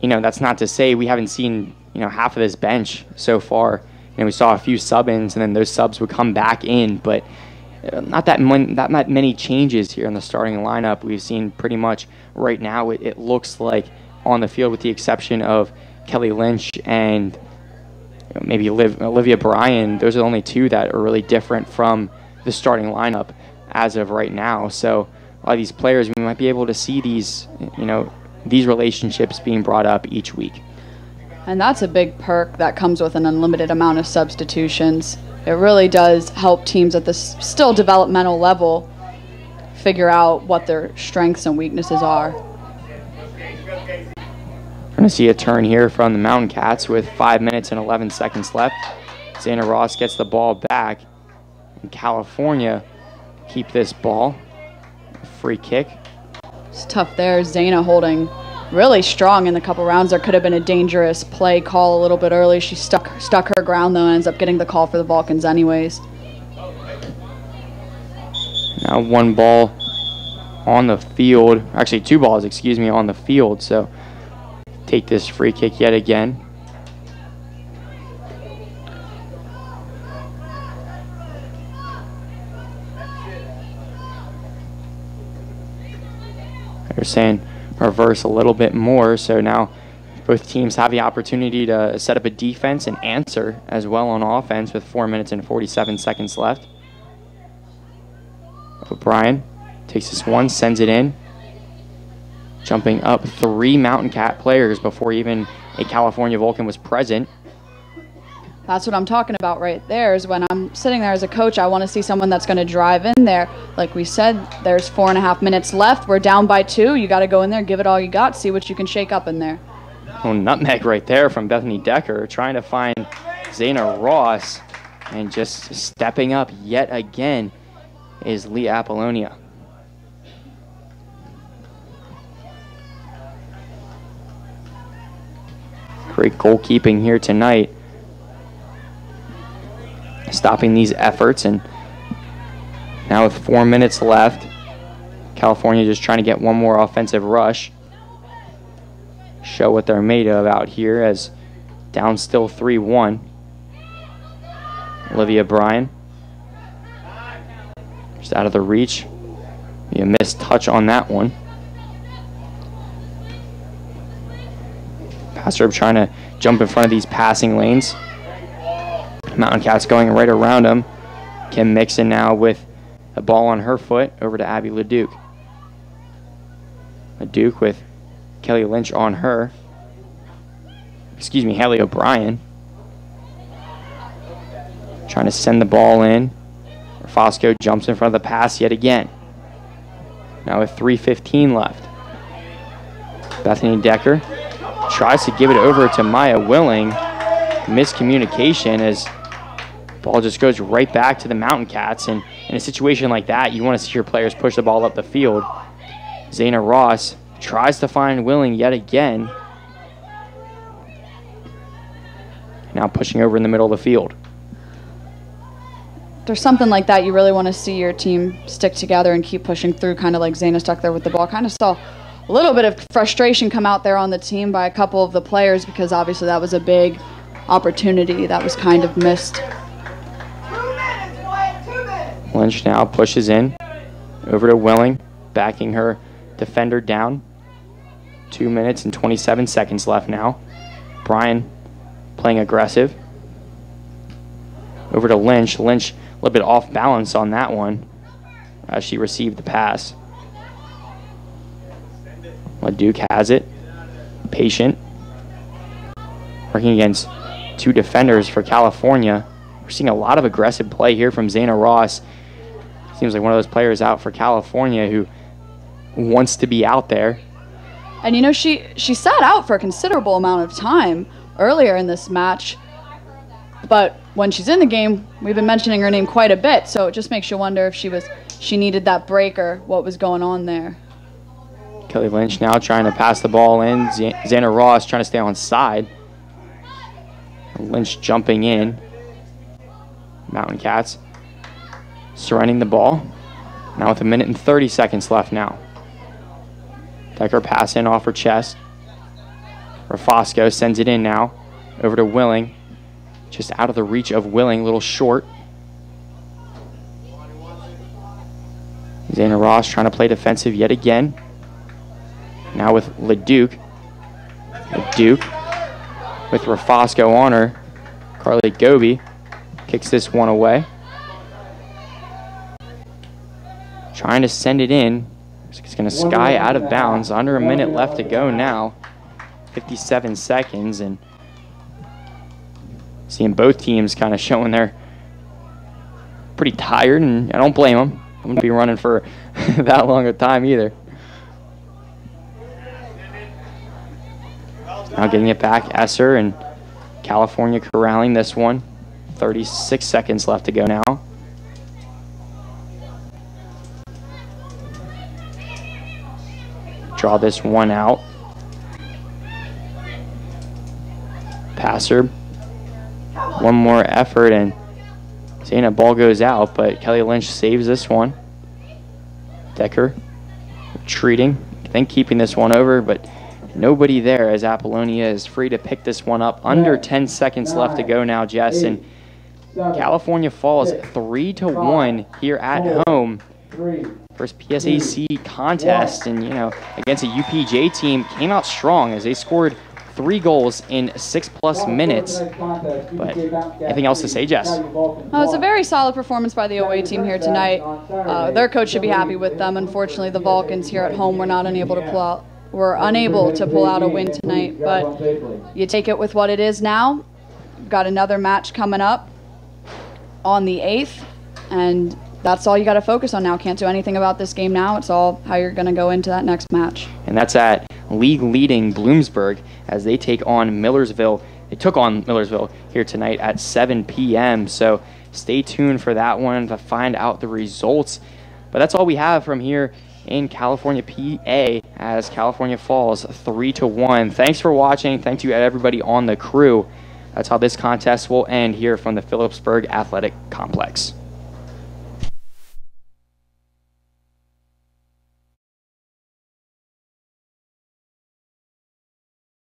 that's not to say we haven't seen half of this bench so far. We saw a few sub-ins, and then those subs would come back in, but not that many changes here in the starting lineup. We've seen pretty much right now it looks like on the field, with the exception of Kelly Lynch and maybe Olivia Bryan. Those are the only two that are really different from the starting lineup as of right now. So a lot of these players, we might be able to see these relationships being brought up each week. And that's a big perk that comes with an unlimited amount of substitutions. It really does help teams at this still developmental level figure out what their strengths and weaknesses are. We're going to see a turn here from the Mountain Cats with 5 minutes and 11 seconds left. Zana Ross gets the ball back, and California keep this ball. Free kick. It's tough there. Zana holding really strong in the couple rounds. There could have been a dangerous play call a little bit early. She stuck her ground, though, and ends up getting the call for the Vulcans anyways. Now one ball on the field. Actually, two balls, excuse me, on the field. So take this free kick yet again. They're saying reverse a little bit more, so now both teams have the opportunity to set up a defense and answer as well on offense with 4 minutes and 47 seconds left. O'Brien takes this one, sends it in. Jumping up 3 Mountain Cat players before even a California Vulcan was present. That's what I'm talking about right there, is when I'm sitting there as a coach, I want to see someone that's going to drive in there. Like we said, there's 4.5 minutes left. We're down by 2. You got to go in there, give it all you got, see what you can shake up in there. Oh, nutmeg right there from Bethany Decker, trying to find Zana Ross, and just stepping up yet again is Lee Apollonia. Great goalkeeping here tonight, stopping these efforts. And now with 4 minutes left, California just trying to get one more offensive rush, show what they're made of out here, as down still 3-1. Olivia Bryan just out of the reach. Be a missed touch on that one. Passer trying to jump in front of these passing lanes. Mountain Cats going right around him. Kim Mixon now with a ball on her foot over to Abby LeDuc. LeDuc with Kelly Lynch on her. Excuse me, Haley O'Brien. Trying to send the ball in. Fosco jumps in front of the pass yet again. Now with 3:15 left. Bethany Decker tries to give it over to Maya Willing. Miscommunication as ball just goes right back to the Mountain Cats. And in a situation like that, you want to see your players push the ball up the field. Zana Ross tries to find Willing yet again. Now pushing over in the middle of the field. There's something like that, you really want to see your team stick together and keep pushing through, kind of like Zana stuck there with the ball. Kind of saw a little bit of frustration come out there on the team by a couple of the players, because obviously that was a big opportunity that was kind of missed. 2 minutes. Lynch now pushes in over to Willing, backing her defender down. 2 minutes and 27 seconds left now. Bryan playing aggressive. Over to Lynch. Lynch a little bit off balance on that one as she received the pass. LeDuc has it. Patient. Working against 2 defenders for California. We're seeing a lot of aggressive play here from Zana Ross. Seems like one of those players out for California who wants to be out there. And you know, she sat out for a considerable amount of time earlier in this match, but when she's in the game, we've been mentioning her name quite a bit, so it just makes you wonder if she needed that break or what was going on there. Kelly Lynch now trying to pass the ball in. Xana Ross trying to stay on side. Lynch jumping in. Mountain Cats surrendering the ball. Now with 1:30 seconds left now. Decker pass in off her chest. Rafosco sends it in now. Over to Willing. Just out of the reach of Willing, a little short. Xana Ross trying to play defensive yet again. Now with LeDuc. LeDuc with Rafosco on her. Carly Goby kicks this one away. Trying to send it in. It's going to sky out of bounds. Under a minute left to go now. 57 seconds. And seeing both teams kind of showing they're pretty tired. And I don't blame them. I'm going to be running for that long a time either. Now getting it back, Esser and California corralling this one. 36 seconds left to go now. Draw this one out. Passer. One more effort and Xana ball goes out, but Kelly Lynch saves this one. Decker retreating, then keeping this one over, but nobody there as Apollonia is free to pick this one up. Under 10 seconds left to go now, Jess. And California falls 3-1 here at home. First PSAC contest, and against a UPJ team, came out strong as they scored 3 goals in 6+ minutes. But anything else to say, Jess? It's a very solid performance by the away team here tonight. Their coach should be happy with them. Unfortunately, the Vulcans here at home were unable to pull out a win tonight, but you take it with what it is now. We've got another match coming up on the 8th, and that's all you got to focus on now. Can't do anything about this game now. It's all how you're going to go into that next match. And that's at league-leading Bloomsburg as they take on Millersville. They took on Millersville here tonight at 7 p.m., so stay tuned for that one to find out the results. But that's all we have from here in California, PA, as California falls 3-1. Thanks for watching. Thank you to everybody on the crew. That's how this contest will end here from the Phillipsburg Athletic Complex.